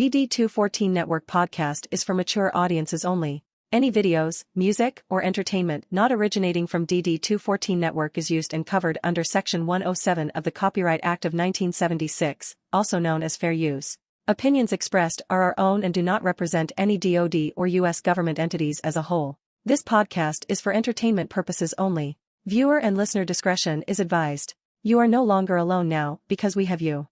DD214 Network podcast is for mature audiences only. Any videos, music, or entertainment not originating from DD214 Network is used and covered under Section 107 of the Copyright Act of 1976, also known as fair use. Opinions expressed are our own and do not represent any DoD or U.S. government entities as a whole. This podcast is for entertainment purposes only. Viewer and listener discretion is advised. You are no longer alone now, because we have you.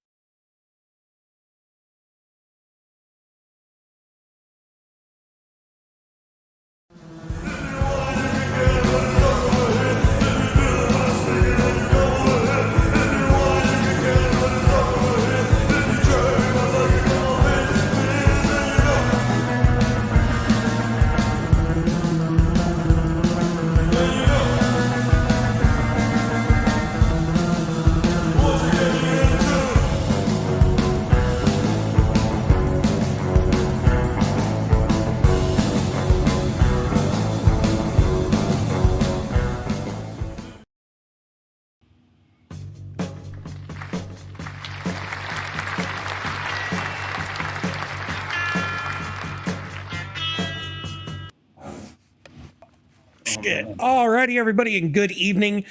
Alrighty, everybody, and good evening,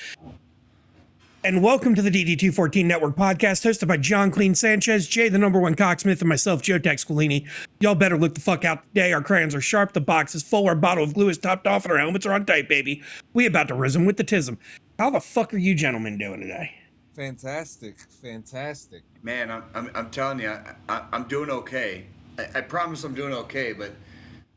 and welcome to the DD214 Network podcast, hosted by John Clean Sanchez, Jay the #1 cocksmith, and myself, Joe Squillini. Y'all better look the fuck out today. Our crayons are sharp, the box is full, our bottle of glue is topped off, and our helmets are on tight, baby. We about to rhythm with the tism. How the fuck are you gentlemen doing today? Fantastic. Man, I'm telling you, I'm doing okay. I promise I'm doing okay, but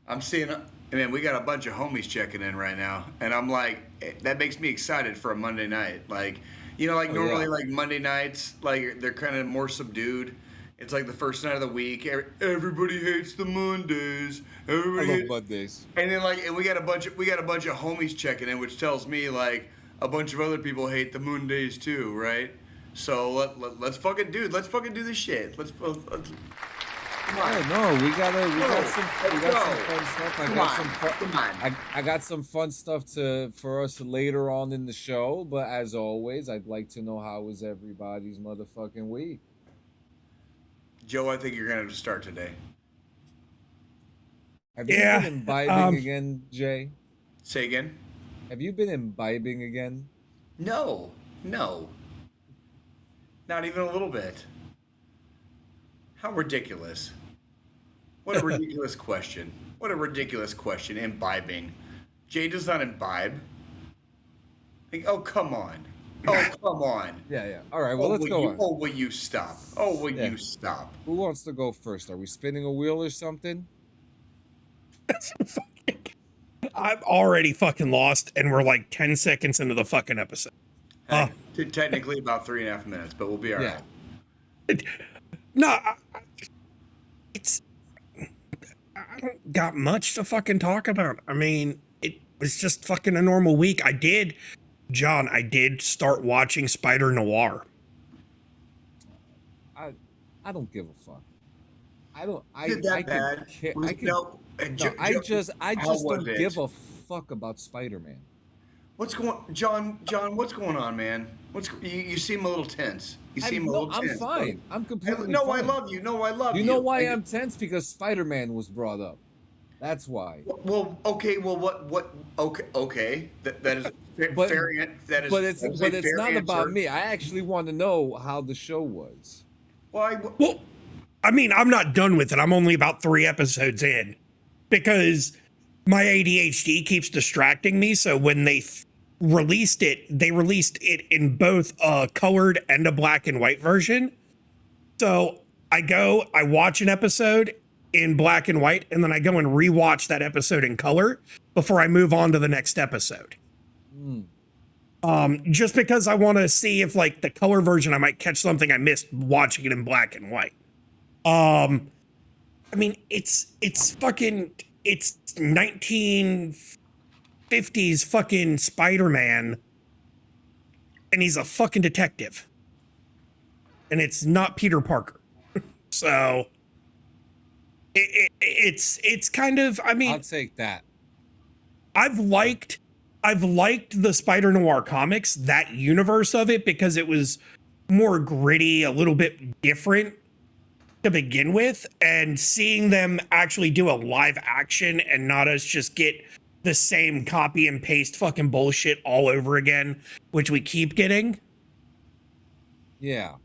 I'm seeing, man, we got a bunch of homies checking in right now, and I'm like, that makes me excited for a Monday night. Like, you know, like normally, like Monday nights, like they're kind of more subdued. It's like the first night of the week. Everybody hates the Mondays. I love Mondays. And then and we got a bunch of homies checking in, which tells me like a bunch of other people hate the Mondays too, right? So let's fucking do this shit. Let's No, we got some fun stuff. I got some fun stuff for us later on in the show, but as always, I'd like to know how was everybody's motherfucking week. Joe, I think you're gonna have to start today. Have you been imbibing again, Jay? Say again? Have you been imbibing again? No. Not even a little bit. How ridiculous. What a ridiculous question. What a ridiculous question. Imbibing. Jay does not imbibe. Like, oh, come on. Oh, come on. Yeah. All right, well, let's go on. Oh, will you stop? Oh, will you stop? Who wants to go first? Are we spinning a wheel or something? I'm already fucking lost, and we're like 10 seconds into the fucking episode. Technically about 3.5 minutes, but we'll be all right. No, I don't got much to fucking talk about. I mean, it was just fucking a normal week. I did start watching Spider Noir. I don't give a fuck. I just don't give a fuck about Spider-Man. What's going on, man? You seem a little tense. I'm fine. I'm completely fine. I love you. No, I love you. You know why I'm tense? Because Spider-Man was brought up. That's why. Well, okay. Well, what? Okay. That is fair. That is. But it's not about me. I actually want to know how the show was. Well, I mean, I'm not done with it. I'm only about 3 episodes in, because my ADHD keeps distracting me. So when they released it in both a colored and a black and white version. So I watch an episode in black and white, and then I go and rewatch that episode in color before I move on to the next episode. Just because I want to see if like the color version, I might catch something I missed watching it in black and white. I mean, it's 1950s fucking Spider-Man, and he's a fucking detective, and it's not Peter Parker. So it's kind of, I mean, I'll take that. I've liked the Spider Noir comics, that universe of it, because it was more gritty, a little bit different. to begin with, and seeing them actually do a live action and not us just get the same copy and paste fucking bullshit all over again, which we keep getting. Yeah.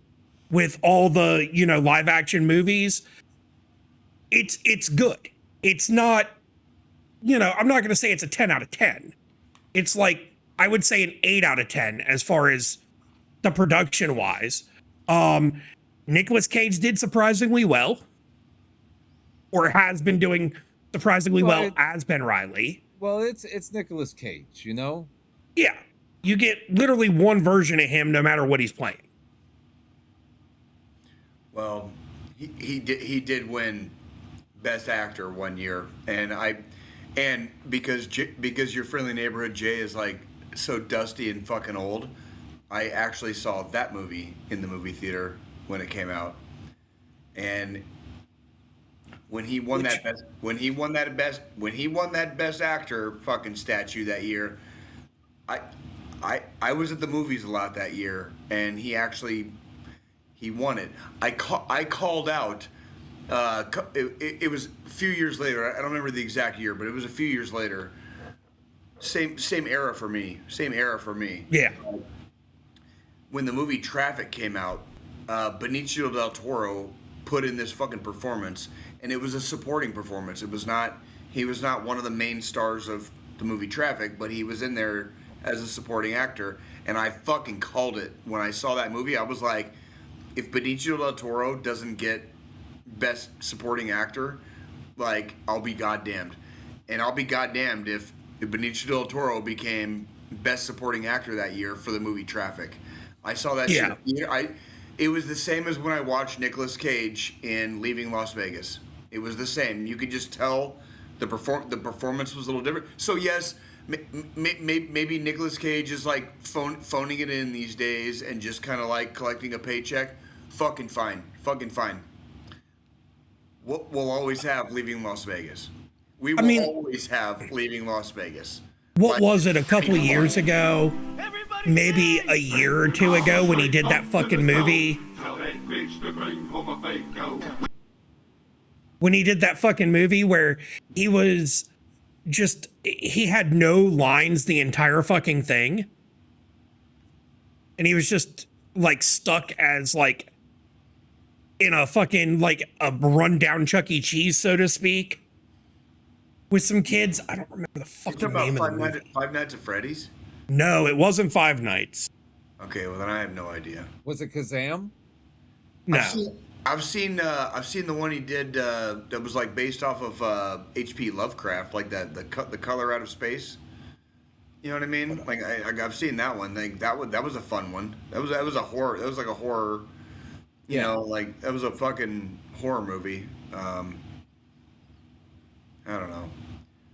With all the, you know, live action movies, it's good. It's not, you know, I'm not going to say it's a 10 out of 10. It's like, I would say an 8 out of 10 as far as the production wise. Nicolas Cage did surprisingly well, or has been doing surprisingly well as Ben Reilly. Well, it's Nicolas Cage, you know? Yeah. You get literally one version of him no matter what he's playing. Well, he did win Best Actor one year, and because Your Friendly Neighborhood Jay is like so dusty and fucking old, I actually saw that movie in the movie theater when it came out, and when he won that best actor fucking statue that year, I was at the movies a lot that year, and he won it. I called out. It was a few years later. I don't remember the exact year, but it was a few years later. Same era for me. Yeah. When the movie Traffic came out, Benicio del Toro put in this fucking performance, and it was a supporting performance. He was not one of the main stars of the movie Traffic, but he was in there as a supporting actor, and I fucking called it. When I saw that movie, I was like, if Benicio del Toro doesn't get Best Supporting Actor, like, I'll be goddamned. And I'll be goddamned if Benicio del Toro became Best Supporting Actor that year for the movie Traffic. I saw that shit. It was the same as when I watched Nicolas Cage in Leaving Las Vegas. It was the same. You could just tell the performance was a little different. So yes, maybe Nicolas Cage is like phoning it in these days and just kind of like collecting a paycheck. Fucking fine. We'll always have Leaving Las Vegas. We will always have Leaving Las Vegas. What was it, a couple of years ago? Maybe a year or two ago when he did that fucking movie? When he did that fucking movie where he was just, he had no lines the entire fucking thing. And he was just like stuck as like in a fucking like a rundown Chuck E. Cheese, so to speak. With some kids. I don't remember the fucking name of the movie. Five Nights at Freddy's? No, it wasn't Five Nights. Okay, well then I have no idea. Was it Kazam? No. I've seen the one he did that was like based off of H.P. Lovecraft, like the Color Out of Space. You know what I mean? Like I've seen that one. Like that was a fun one. That was a horror. That was like a horror. You know, like that was a fucking horror movie. I don't know.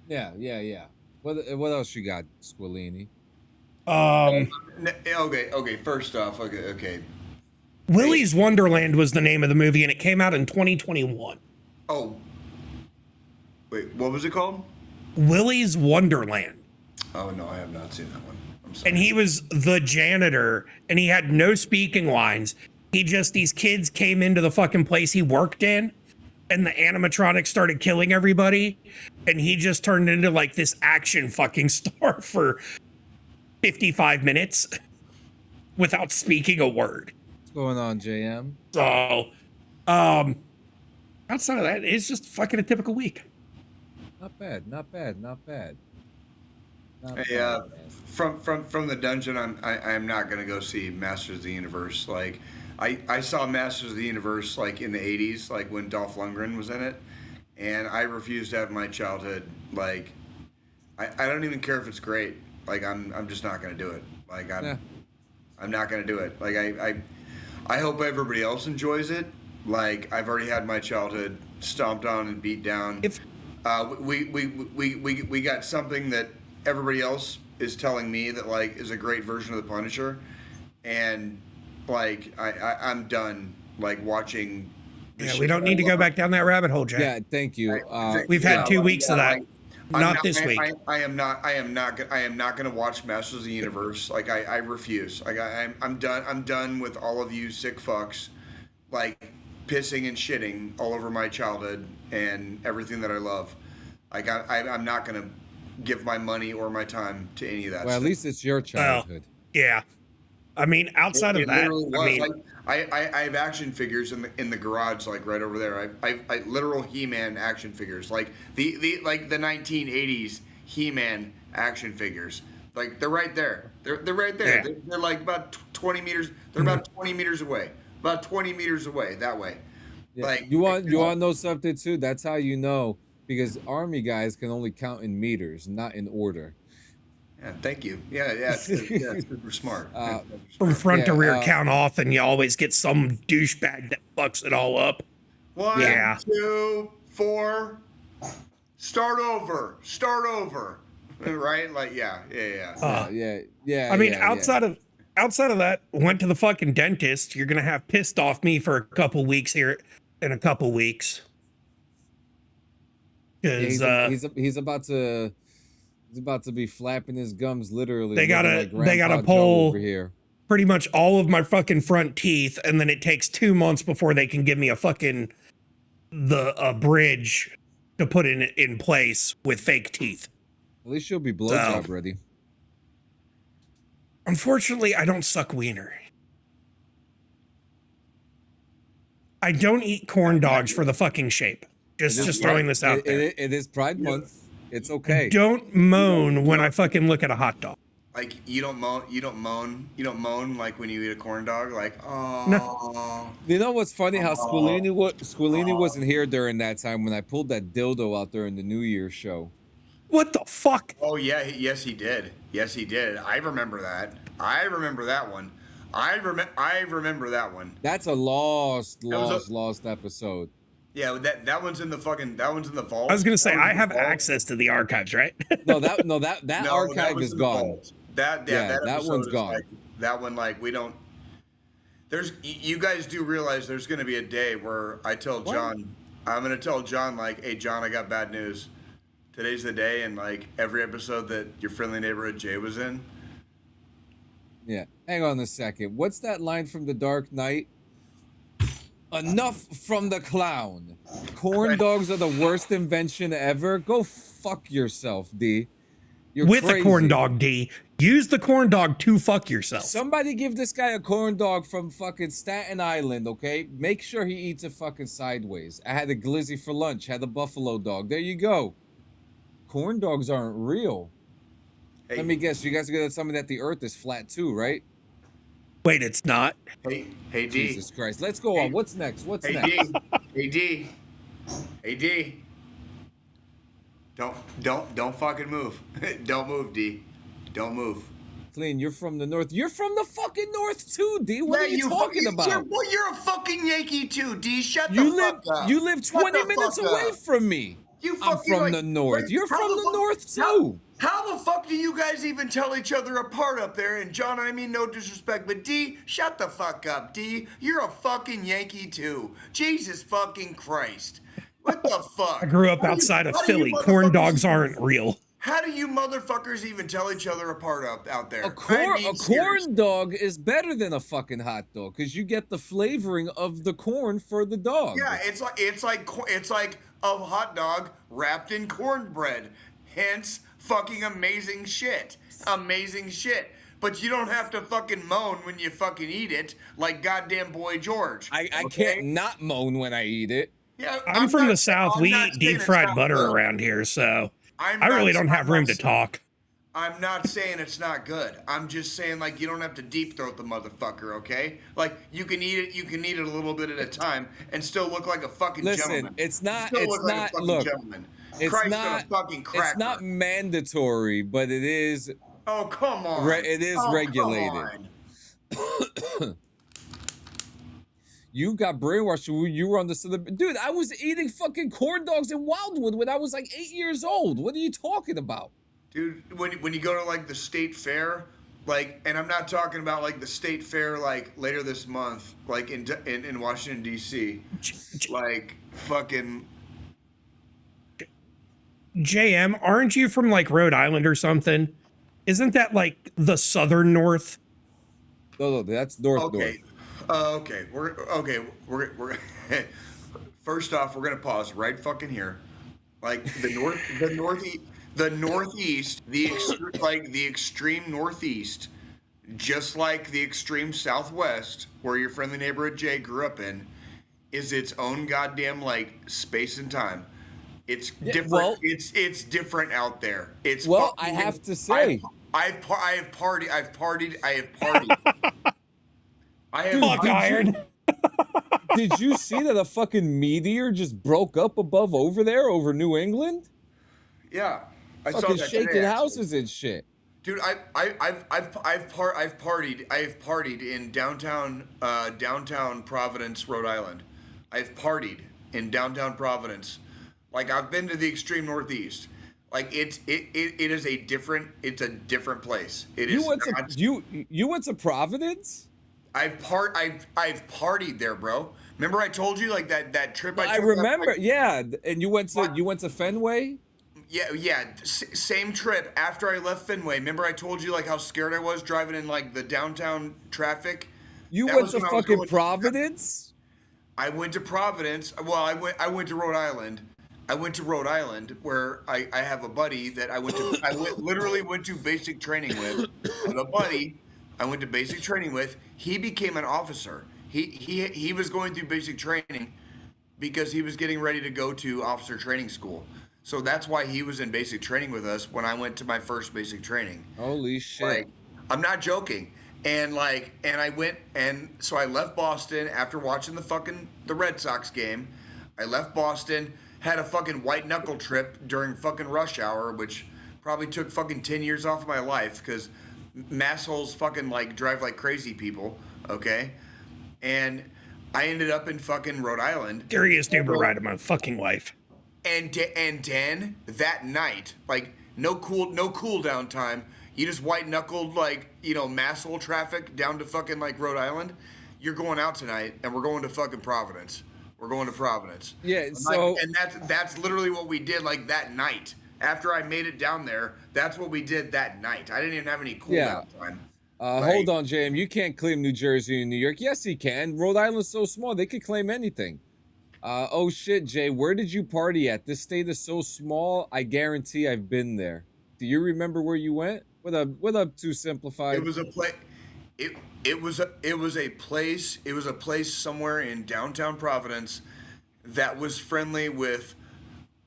Yeah. What else you got, Squillini? Okay. First off, okay. Willy's Wonderland was the name of the movie, and it came out in 2021. Oh. Wait, what was it called? Willy's Wonderland. Oh no, I have not seen that one. I'm sorry. And he was the janitor, and he had no speaking lines. These kids came into the fucking place he worked in, and the animatronics started killing everybody, and he just turned into like this action fucking star for 55 minutes without speaking a word. What's going on, JM? So, outside of that, it's just fucking a typical week. Not bad. Hey, from the dungeon, I'm not gonna go see Masters of the Universe. Like, I saw Masters of the Universe like in the 80s, like when Dolph Lundgren was in it, and I refuse to have my childhood. Like, I don't even care if it's great. Like, I'm just not gonna do it. Like, I'm not gonna do it. Like, I hope everybody else enjoys it. Like, I've already had my childhood stomped on and beat down. We got something that everybody else is telling me that like is a great version of the Punisher, and like I'm done like watching. Yeah, we don't need to go back down that rabbit hole, Jack. Yeah, thank you. We've had 2 weeks of that. Not this week. I am not going to watch Masters of the Universe. Like I refuse. Like I'm done with all of you sick fucks. Like pissing and shitting all over my childhood and everything that I love. I'm not gonna give my money or my time to any of that. Well, stuff. at least it's your childhood. Yeah. I mean, outside of that, I mean, like, I have action figures in the garage, like right over there. I literal He-Man action figures, like the 1980s He-Man action figures. Like they're right there. They're right there. Yeah. They're like about 20 meters. They're about 20 meters away. About 20 meters away that way. Yeah. Like you want to know something too? That's how you know, because Army guys can only count in meters, not in order. Yeah, thank you. Yeah, super smart. from front to rear count off, and you always get some douchebag that fucks it all up. 1, Yeah. 2, 4. Start over. Right? Like yeah. I mean, outside of that, went to the fucking dentist. You're gonna have pissed off me for a couple weeks here in a couple weeks. Because he's about to be flapping his gums literally. They gotta Joe pull over here. pretty much all of my fucking front teeth, and then it takes 2 months before they can give me a bridge to put in place with fake teeth. At least you'll be blowjob ready. Unfortunately, I don't suck wiener. I don't eat corn dogs for the fucking shape. Just throwing this out there. It is Pride Month. It's okay. Don't moan when I fucking look at a hot dog. Like you don't moan like when you eat a corn dog, like oh. No. You know what's funny? How Squillini wasn't here during that time when I pulled that dildo out there in the New Year's show. What the fuck? Oh yeah, yes he did. I remember that. I remember that one. That's a lost episode. Yeah, that one's in the vault. I was gonna say I have access to the archives, right? No, that archive is gone. That one's gone. That one, like we don't. You guys do realize there's gonna be a day where I tell John, I'm gonna tell John like, hey John, I got bad news. Today's the day, and like every episode that your friendly neighborhood Jay was in. Yeah, hang on a second. What's that line from The Dark Knight? Enough from the clown. Corn dogs are the worst invention ever. Go fuck yourself, D. You're with crazy. a corn dog, D. Use the corn dog to fuck yourself. Somebody give this guy a corn dog from fucking Staten Island, okay? Make sure he eats it fucking sideways. I had a glizzy for lunch, had a buffalo dog. There you go. Corn dogs aren't real. Hey. Let me guess, you guys are gonna tell me that the earth is flat too, right? Wait, it's not. Hey, D. Jesus Christ. Let's go on. What's next? What's next? D. Hey, D. Don't fucking move. Don't move, D. Don't move. Clean, you're from the north. You're from the fucking north too, D. What are you talking about? You're a fucking Yankee too, D. Shut the fuck up. You live 20 minutes away from me. I'm from the north. You're from the north too. How the fuck do you guys even tell each other apart up there? And John, I mean no disrespect, but D, shut the fuck up, D. You're a fucking Yankee too. Jesus fucking Christ. What the fuck? I grew up outside of Philly. Corn dogs aren't real. How do you motherfuckers even tell each other apart out there? A corn dog is better than a fucking hot dog because you get the flavoring of the corn for the dog. Yeah, it's like a hot dog wrapped in cornbread. Hence, fucking amazing shit. Amazing shit. But you don't have to fucking moan when you fucking eat it like goddamn Boy George. I can't not moan when I eat it. Yeah, I'm from the South. We eat deep fried butter around here, so I really don't have room to talk. I'm not saying it's not good. I'm just saying, like, you don't have to deep throat the motherfucker, okay? Like, you can eat it a little bit at a time and still look like a fucking gentleman. Listen, it's not mandatory, but it is. Oh, come on. It is regulated. You got brainwashed. You were on the dude. I was eating fucking corn dogs in Wildwood when I was like 8 years old. What are you talking about? Dude, when you go to like the state fair, like, and I'm not talking about like the state fair like later this month, like in Washington D.C., like fucking. JM, aren't you from like Rhode Island or something? Isn't that like the southern north? No, that's north. Okay, we're first off, we're gonna pause right fucking here. Like the northeast, the extreme northeast, just like the extreme southwest, where your friendly neighborhood Jay grew up in, is its own goddamn like space and time. It's different. Well, it's different out there. It's well, fucking, I have to say, I have partied. I have Fuck iron. did you see that a fucking meteor just broke up above over New England? Yeah, I saw Fucking that shaking today, houses and shit. dude. I've partied in downtown Providence, Rhode Island. I've partied in downtown Providence. Like I've been to the extreme northeast. Like it is a different place. It is. You went to Providence? I've partied there, bro. Remember I told you like that trip I I took? remember, Like, yeah. And you went to Fenway? yeah. Same trip after I left Fenway. Remember I told you like how scared I was driving in like the downtown traffic? You That went was to when I was fucking going- Providence? I went to Providence. Well, I went to Rhode Island. I went to Rhode Island where I have a buddy that literally went to basic training with. I have a buddy I went to basic training with. He became an officer. He was going through basic training because he was getting ready to go to officer training school. So that's why he was in basic training with us when I went to my first basic training. Holy shit. Like, I'm not joking. And I went, and so I left Boston after watching the Red Sox game. I left Boston, had a fucking white knuckle trip during fucking rush hour, which probably took fucking 10 years off of my life because massholes fucking like drive like crazy people, okay? And I ended up in fucking Rhode Island. Scariest Uber ride of my fucking life. And then that night, like no cool down time. You just white knuckled like, masshole traffic down to fucking like Rhode Island. You're going out tonight, and we're going to fucking Providence. We're going to Providence. Yeah, so and that's literally what we did like that night. After I made it down there, that's what we did that night. I didn't even have any cool down time. Hold on, JM. You can't claim New Jersey and New York. Yes, he can. Rhode Island's so small, they could claim anything. Oh shit, Jay, where did you party at? This state is so small, I guarantee I've been there. Do you remember where you went? What up, Too Simplified? It was a place. It was a place somewhere in downtown Providence that was friendly with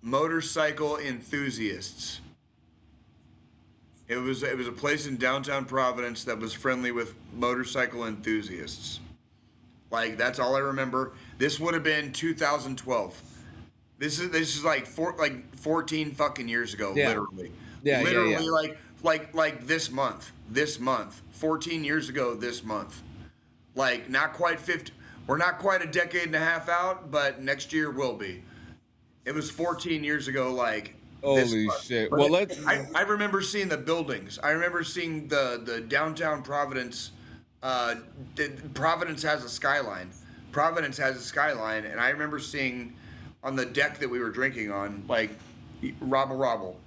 motorcycle enthusiasts. It was a place in downtown Providence that was friendly with motorcycle enthusiasts. Like that's all I remember. This would have been 2012. This is like 14 fucking years ago, literally. Yeah, literally like this month, 14 years ago this month. Like not quite 50. We're not quite a decade and a half out, but next year will be. It was 14 years ago, like. Holy shit! But well, I remember seeing the buildings. I remember seeing the downtown Providence. Providence has a skyline. And I remember seeing on the deck that we were drinking on, like, robble.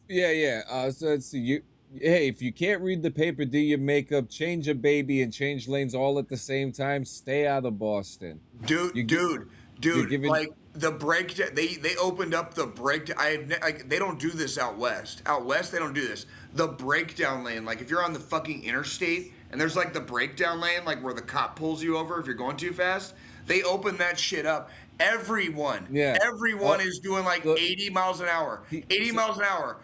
Yeah. So let's see. Hey, if you can't read the paper, do your makeup, change a baby, and change lanes all at the same time, stay out of Boston. Dude. Like the break, they opened up the break. They don't do this out west. Out west, they don't do this. The breakdown lane, like if you're on the fucking interstate and there's like the breakdown lane, like where the cop pulls you over if you're going too fast, they open that shit up. Everyone is doing like 80 miles an hour. 80 miles an hour.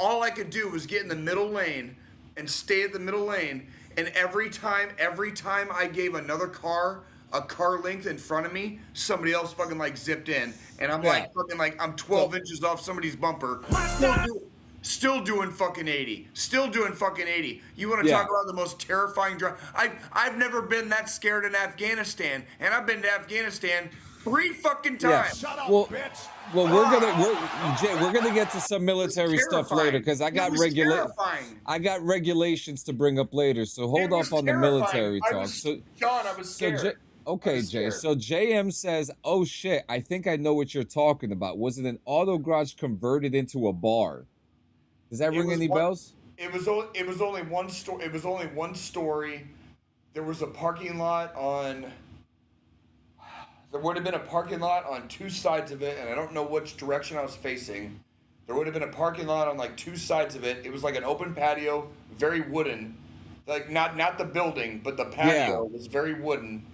All I could do was get in the middle lane and stay at the middle lane. And every time I gave another car a car length in front of me, somebody else fucking like zipped in, and I'm like fucking like I'm 12 inches off somebody's bumper. Still doing fucking 80. You want to talk about the most terrifying drive? I've never been that scared in Afghanistan, and I've been to Afghanistan 3 fucking times. Shut up, bitch. Well, we're gonna get to some military stuff later because I got regulations to bring up later. So hold off on the military talk. John, I was scared. Okay, Jay. So JM says, "Oh shit, I think I know what you're talking about. Was it an auto garage converted into a bar? Does that ring any bells?" It was only one story. It was only one story. there was a parking lot on. There would have been a parking lot on two sides of it, and I don't know which direction I was facing. There would have been a parking lot on like two sides of it. It was like an open patio, very wooden, like not the building, but the patio was very wooden,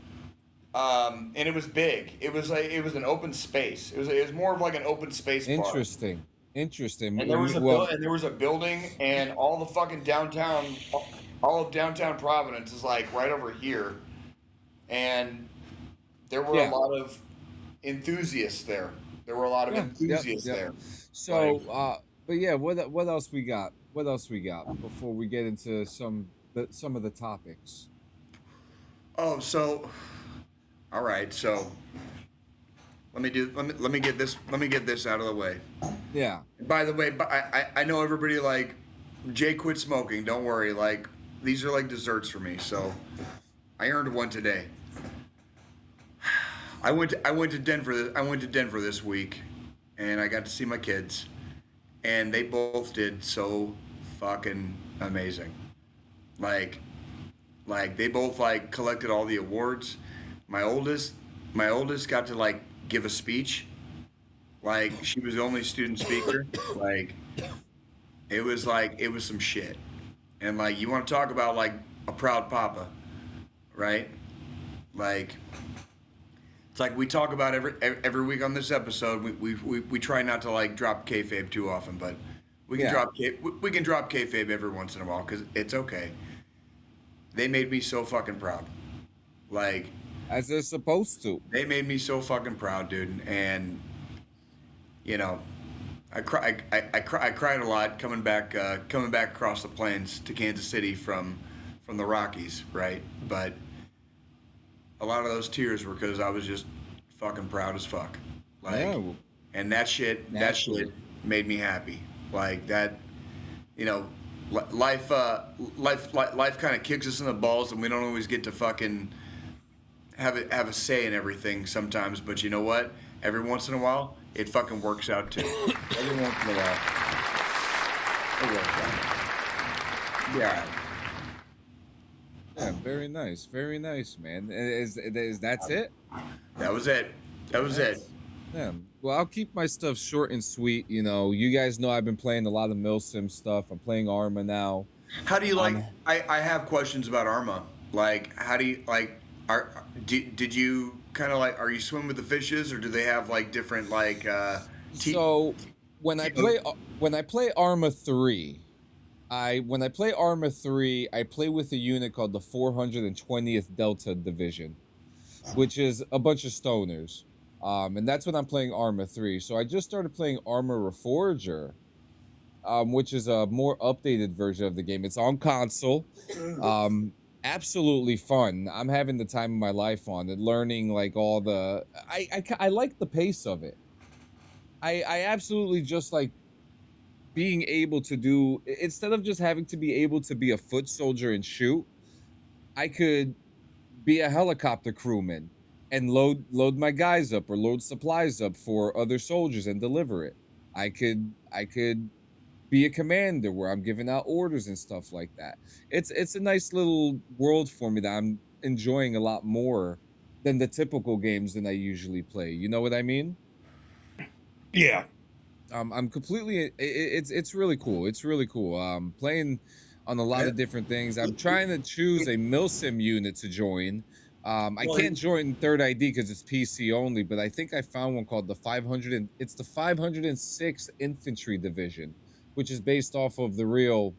and it was big. It was an open space. It was more of like an open space bar. Interesting. And there was a building, and all the fucking downtown, all of downtown Providence is like right over here, and there were a lot of enthusiasts there. There were a lot of enthusiasts there. So, but yeah, what else we got? What else we got before we get into some of the topics? Oh, so, all right. So, let me get this out of the way. Yeah. By the way, I know everybody like Jay quit smoking. Don't worry. Like these are like desserts for me. So, I earned one today. I went to Denver this week, and I got to see my kids, and they both did so fucking amazing. Like they both like collected all the awards. My oldest got to like give a speech. Like she was the only student speaker. Like it was some shit. And like you want to talk about like a proud papa, right? Like it's like we talk about every week on this episode. We try not to like drop kayfabe too often, but we can drop kayfabe every once in a while because it's okay. They made me so fucking proud, like as they're supposed to. They made me so fucking proud, dude. And you know, I cried a lot coming back across the plains to Kansas City from the Rockies, right? But a lot of those tears were because I was just fucking proud as fuck. Like, and that shit made me happy. Like that, you know, life kind of kicks us in the balls, and we don't always get to fucking have a say in everything sometimes. But you know what? Every once in a while, it fucking works out too. Every once in a while, it works out. Yeah. Yeah, very nice, man. Is that's it? That was it. Yeah. Well, I'll keep my stuff short and sweet. You know, you guys know I've been playing a lot of Milsim stuff. I'm playing Arma now. How do you like? I have questions about Arma. Like, how do you like? Did you kind of like? Are you swimming with the fishes, or do they have like different like? So when I play Arma 3. When I play Arma 3, I play with a unit called the 420th Delta Division, which is a bunch of stoners. And that's when I'm playing Arma 3. So I just started playing Arma Reforger, which is a more updated version of the game. It's on console. Absolutely fun. I'm having the time of my life on it, learning like all the... I like the pace of it. I absolutely just like being able to do, instead of just having to be able to be a foot soldier and shoot, I could be a helicopter crewman and load my guys up or load supplies up for other soldiers and deliver it. I could be a commander where I'm giving out orders and stuff like that. It's a nice little world for me that I'm enjoying a lot more than the typical games that I usually play. You know what I mean? Yeah. I'm completely. It's really cool. It's really cool. Playing on a lot of different things. I'm trying to choose a Milsim unit to join. I can't join Third ID because it's PC only, but I think I found one called the 500. It's the 506 Infantry Division, which is based off of the real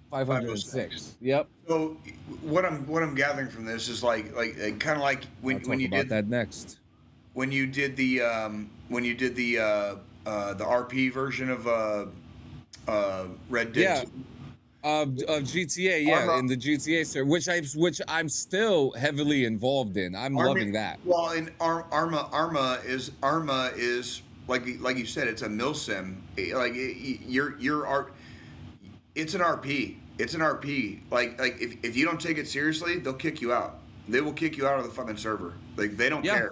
506. Yep. So what I'm gathering from this is like kind of like when you did that next. When you did the RP version of Red Dead. Yeah. Of GTA, yeah, in the GTA series, which I'm still heavily involved in. I'm loving that. Well, in Arma is like you said, it's a milsim. Like it's an RP. It's an RP. Like if you don't take it seriously, they'll kick you out. They will kick you out of the fucking server. Like they don't care.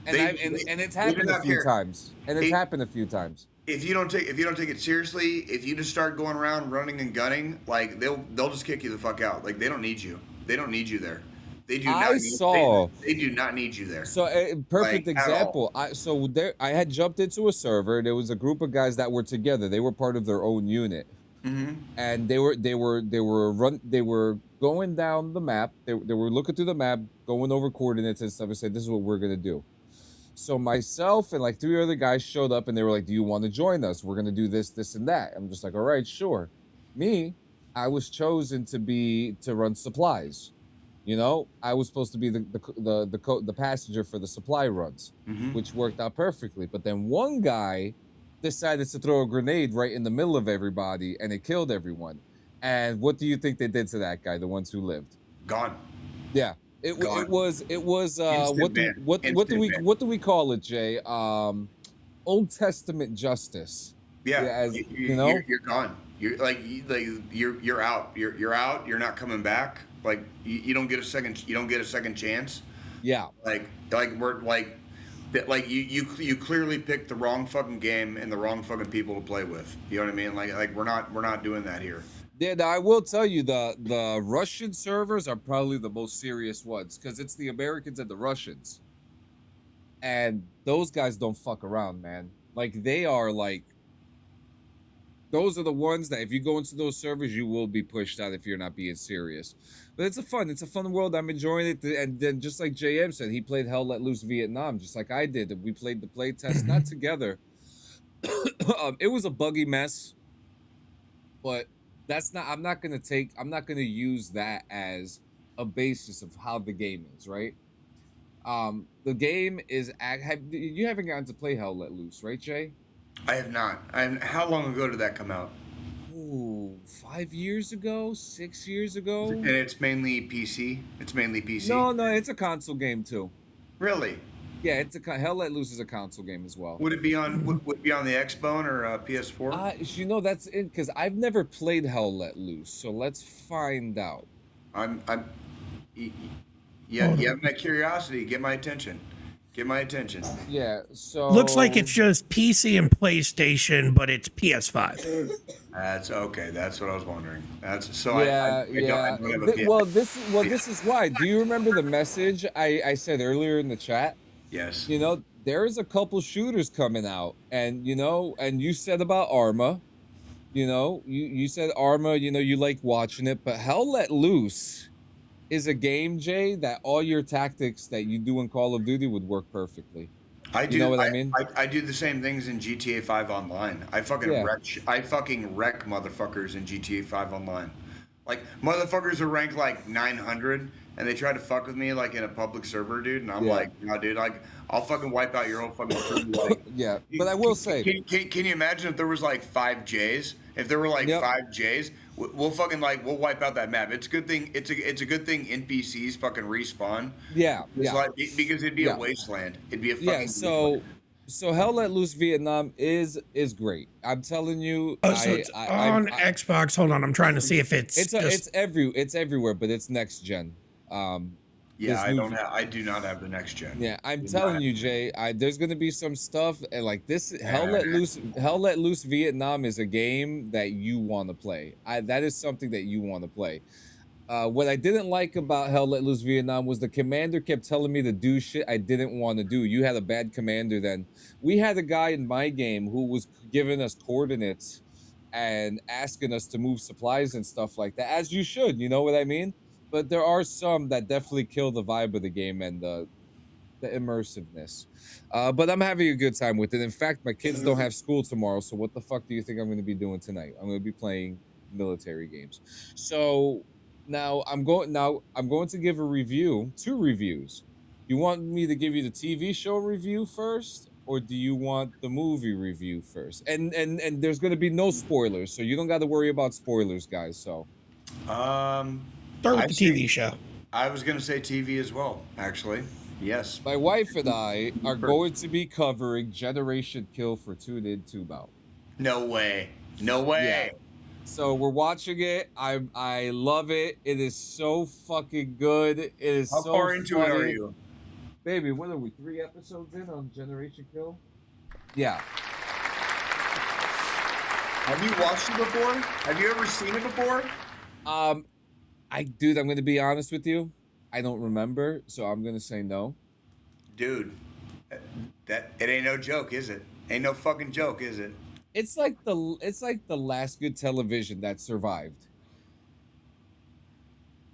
And it's happened a few times. And it's happened a few times. If you don't take it seriously, if you just start going around running and gunning, like they'll just kick you the fuck out. Like they don't need you. They don't need you there. They do I not. saw. They do not need you there. So a perfect Like, at all. example. I had jumped into a server. There was a group of guys that were together. They were part of their own unit, and they were going down the map. They were looking through the map, going over coordinates and stuff, and said, "This is what we're gonna do." So myself and like 3 other guys showed up, and they were like, "Do you want to join us? We're gonna do this, this, and that." I'm just like, "All right, sure." I was chosen to run supplies. You know, I was supposed to be the passenger for the supply runs, which worked out perfectly. But then one guy decided to throw a grenade right in the middle of everybody, and it killed everyone. And what do you think they did to that guy? The ones who lived, Gone. yeah. It was Instant what do we call it, Jay? Old Testament justice. Yeah, you know, you're gone. You're you're out. You're out. You're not coming back. Like you don't get a second. You don't get a second chance. Yeah. You clearly picked the wrong fucking game and the wrong fucking people to play with. You know what I mean? Like we're not doing that here. Yeah, I will tell you the Russian servers are probably the most serious ones because it's the Americans and the Russians, and those guys don't fuck around, man. Like they are like. Those are the ones that if you go into those servers, you will be pushed out if you're not being serious. But it's a fun world. I'm enjoying it. And then just like JM said, he played Hell Let Loose Vietnam, just like I did. We played the play test, not together. It was a buggy mess, but I'm not gonna use that as a basis of how the game is, right? The game is, you haven't gotten to play Hell Let Loose, right, Jay? I have not. How long ago did that come out? Ooh, 5 years ago, 6 years ago. And it's mainly PC. It's mainly PC. No, it's a console game too. Really? Yeah, Hell Let Loose is a console game as well. Would it be on the Xbone or PS4? You know that's it because I've never played Hell Let Loose, so let's find out. You have my curiosity. Get my attention. Get my attention. Yeah, so looks like it's just PC and PlayStation, but it's PS5. That's okay. That's what I was wondering. That's so. Yeah, I don't have a well, this is why. Do you remember the message I said earlier in the chat? Yes. You know, there's a couple shooters coming out, and you said about Arma. You know, you said Arma. You know, you like watching it, but Hell Let Loose is a game, Jay, that all your tactics that you do in Call of Duty would work perfectly. I do. You know what I mean? I do the same things in GTA 5 Online. I fucking wreck motherfuckers in GTA 5 Online. Like motherfuckers are ranked like 900, and they try to fuck with me like in a public server, dude. And I'm like, no, dude, like I'll fucking wipe out your whole fucking server. Like, yeah, but I will say, can you imagine if there was like 5 J's? If there were like 5 J's, we'll fucking we'll wipe out that map. It's a good thing. It's a good thing NPCs fucking respawn. Yeah, because it'd be a wasteland. It'd be a fucking So Hell Let Loose Vietnam is great. I'm telling you. It's on Xbox. Hold on, I'm trying to see if it's everywhere, but it's next gen. I do not have the next gen. Yeah, I'm telling you, Jay. There's gonna be some stuff and like this. Hell Let Loose Vietnam is a game that you want to play. That is something that you want to play. What I didn't like about Hell Let Loose Vietnam was the commander kept telling me to do shit I didn't want to do. You had a bad commander then. We had a guy in my game who was giving us coordinates and asking us to move supplies and stuff like that, as you should. You know what I mean? But there are some that definitely kill the vibe of the game and the immersiveness. But I'm having a good time with it. In fact, my kids don't have school tomorrow, so what the fuck do you think I'm going to be doing tonight? I'm going to be playing military games. So now I'm going to give a review, 2 reviews. You want me to give you the TV show review first, or do you want the movie review first? And there's going to be no spoilers, so you don't got to worry about spoilers, guys. So start with the TV show. I was going to say TV as well, actually. Yes. My wife and I are going to be covering Generation Kill for Tune In, Tube Out. No way. No way. Yeah. So we're watching it. I love it. It is so fucking good. It is How far into it are you? Baby, what are we, 3 episodes in on Generation Kill? Yeah. Have you watched it before? Have you ever seen it before? Dude, I'm gonna be honest with you. I don't remember, so I'm gonna say no. Dude, that it ain't no joke, is it? Ain't no fucking joke, is it? It's like the last good television that survived.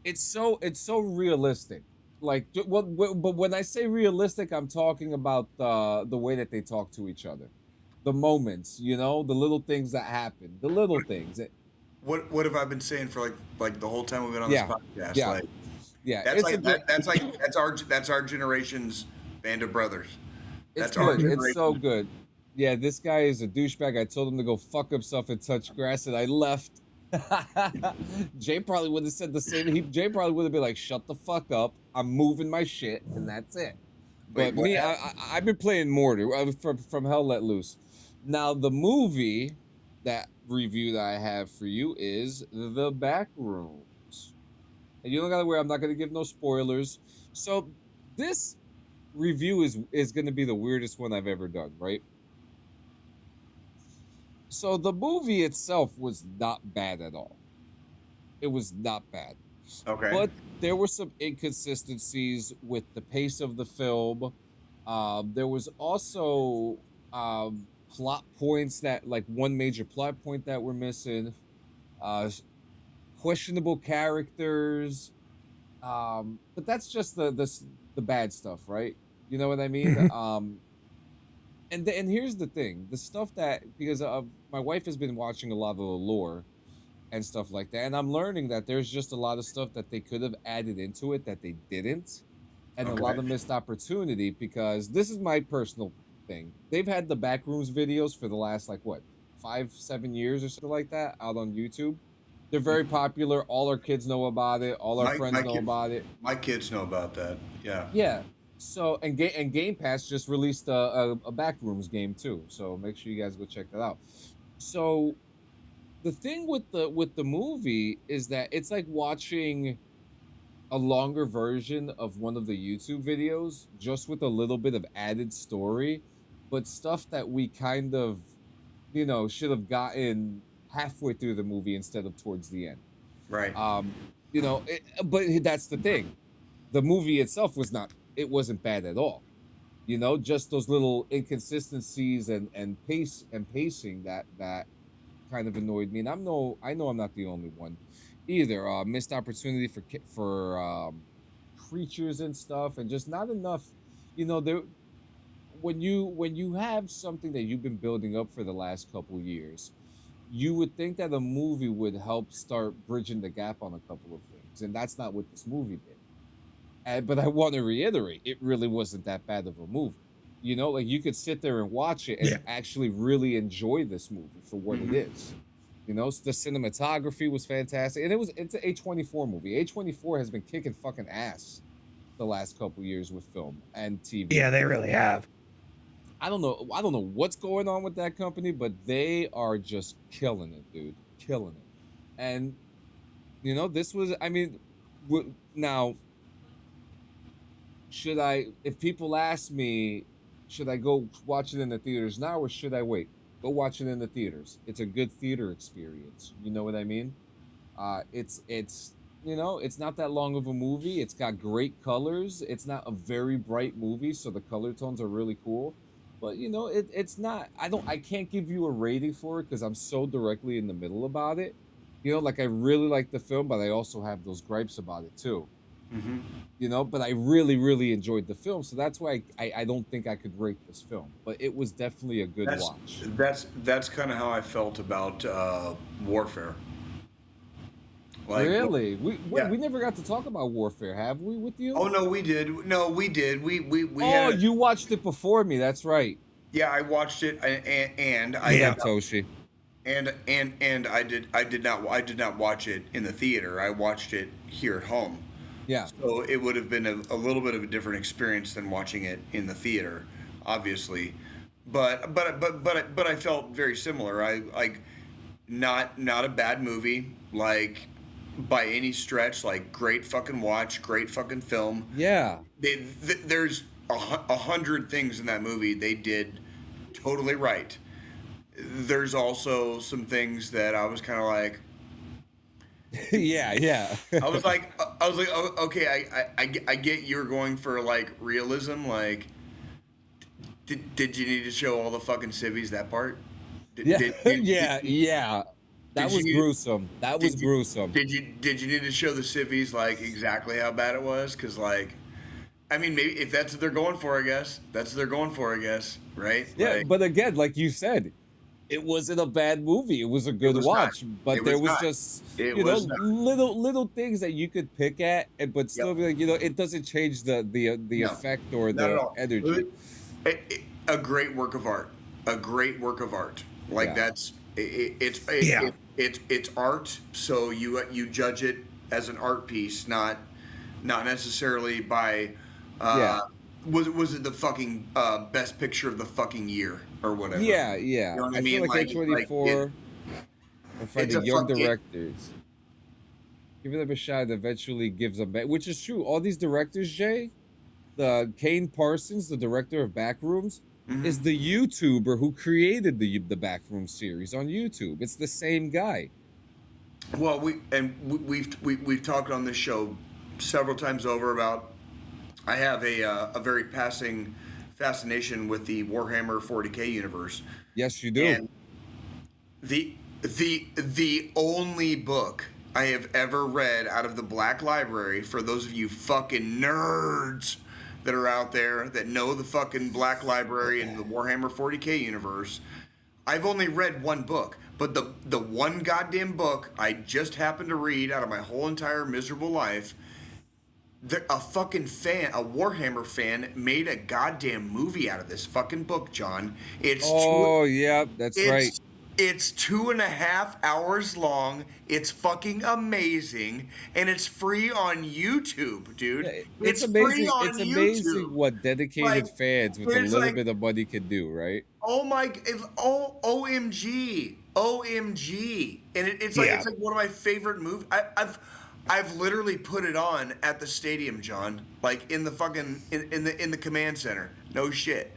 It's so realistic. Like, but when I say realistic, I'm talking about the way that they talk to each other, the moments, you know, the little things that happen, the little things. What have I been saying for like the whole time we've been on this Yeah, podcast? yeah, Like yeah. that's It's a like good. that's our generation's Band of Brothers. It's That's our good. It's so generation. good. Yeah, this guy is a douchebag. I told him to go fuck himself and touch grass, and I left. Jay probably would have said the same. Jay probably would have been like, "Shut the fuck up! I'm moving my shit, and that's it." Wait, But what me, happened? I've been playing Mortar from Hell Let Loose. Now the movie that review that I have for you is The Backrooms, and you don't gotta worry. I'm not gonna give no spoilers. So this review is gonna be the weirdest one I've ever done, right? So the movie itself was not bad at all. It was not bad. Okay. But there were some inconsistencies with the pace of the film. There was also plot points that, like, one major plot point that were missing. Uh, Questionable characters. But that's just the bad stuff, right? You know what I mean? Mhm. And here's the thing: the stuff that, because my wife has been watching a lot of the lore and stuff like that, and I'm learning that there's just a lot of stuff that they could have added into it that they didn't, and a Okay. lot of missed opportunity. Because this is my personal thing: they've had the Backrooms videos for the last, like, what, 5-7 years or something like that out on YouTube. They're very popular. All our kids know about it. All our friends know about it. My kids know about that. Yeah. Yeah. So, and Game Pass just released a Backrooms game too. So make sure you guys go check that out. So the thing with the movie is that it's like watching a longer version of one of the YouTube videos, just with a little bit of added story, but stuff that we kind of, should have gotten halfway through the movie instead of towards the end. Right. But that's the thing. The movie itself it wasn't bad at all. Just those little inconsistencies and pacing that kind of annoyed me. And I know I'm not the only one either. Missed opportunity for creatures and stuff, and just not enough. There, when you have something that you've been building up for the last couple years, you would think that a movie would help start bridging the gap on a couple of things, and that's not what this movie did. But I want to reiterate, it really wasn't that bad of a movie. Like, you could sit there and watch it and Yeah. actually really enjoy this movie for what Mhm. it is. The cinematography was fantastic, and it's an A24 movie. A24 has been kicking fucking ass the last couple years with film and TV. Yeah, they really have. I don't know what's going on with that company, but they are just killing it, dude, killing it. And this was, I mean, now, if people ask me, should I go watch it in the theaters now or should I wait? Go watch it in the theaters. It's a good theater experience. You know what I mean? It's not that long of a movie. It's got great colors. It's not a very bright movie, so the color tones are really cool. But it's not. I can't give you a rating for it because I'm so directly in the middle about it. Like, I really like the film, but I also have those gripes about it too. Mhm. But I really, really enjoyed the film, so that's why I don't think I could rate this film. But it was definitely a good That's watch. that's kind of how I felt about Warfare. Like, Really, yeah. we never got to talk about Warfare, have we, with you? Oh no, we did. No, we did. We Oh, had. you watched it before me. That's right. Yeah, I watched it, and I Yeah. What up, Toshi? and I did not watch it in the theater. I watched it here at home. Yeah, So it would have been a little bit of a different experience than watching it in the theater, obviously. But I felt very similar. I like not a bad movie, like, by any stretch. Like, great fucking watch, great fucking film. yeah. There's 100 things in that movie they did totally right. There's also some things that I was kind of like, Yeah. I was like, oh, okay, I get you're going for like realism. Like, did you need to show all the fucking civvies that part? Did, Yeah, did, did, did, yeah. That did you was need, gruesome. That was did you gruesome. did you need to show the civvies like exactly how bad it was? Because like, I mean, maybe if that's what they're going for, I guess that's what they're going for, I guess, right? Yeah, Like, but again, like you said, it wasn't a bad movie. It was a it good was not. watch, It but there was was not. just, It you know, was not. little things that you could pick at, but Yep. still be like, you know, it doesn't change the No, effect or not at the all. energy. A great work of art. A great work of art. Like Yeah. that's Yeah. it's art. So you judge it as an art piece, not necessarily by Yeah. was it the fucking best picture of the fucking year or whatever. Yeah, You yeah. know what I I feel mean? like A24 are It's finding a young fuck it. directors. Giving them a shot eventually gives them back, which is true. All these directors, Jay, the Kane Parsons, the director of Backrooms, Mhm. is the YouTuber who created the Backroom series on YouTube. It's the same guy. Well, we've talked on this show several times over about I have a very passing fascination with the Warhammer 40K universe, Yes, you do. and the only book I have ever read out of the Black Library, for those of you fucking nerds that are out there that know the fucking Black Library and the Warhammer 40K universe, I've only read one book, but the one goddamn book I just happened to read out of my whole entire miserable life, a fucking fan, a Warhammer fan, made a goddamn movie out of this fucking book, John. Oh, yeah, that's right. It's 2.5 hours long. It's fucking amazing, and it's free on YouTube, dude. Yeah, It's free amazing. on It's amazing YouTube. what dedicated Like, fans with a there's little like, bit of money can do, right? oh my, OMG, OMG, and it's like Yeah. it's like one of my favorite movies. I've literally put it on at the stadium, John, like in the fucking in the command center. No shit,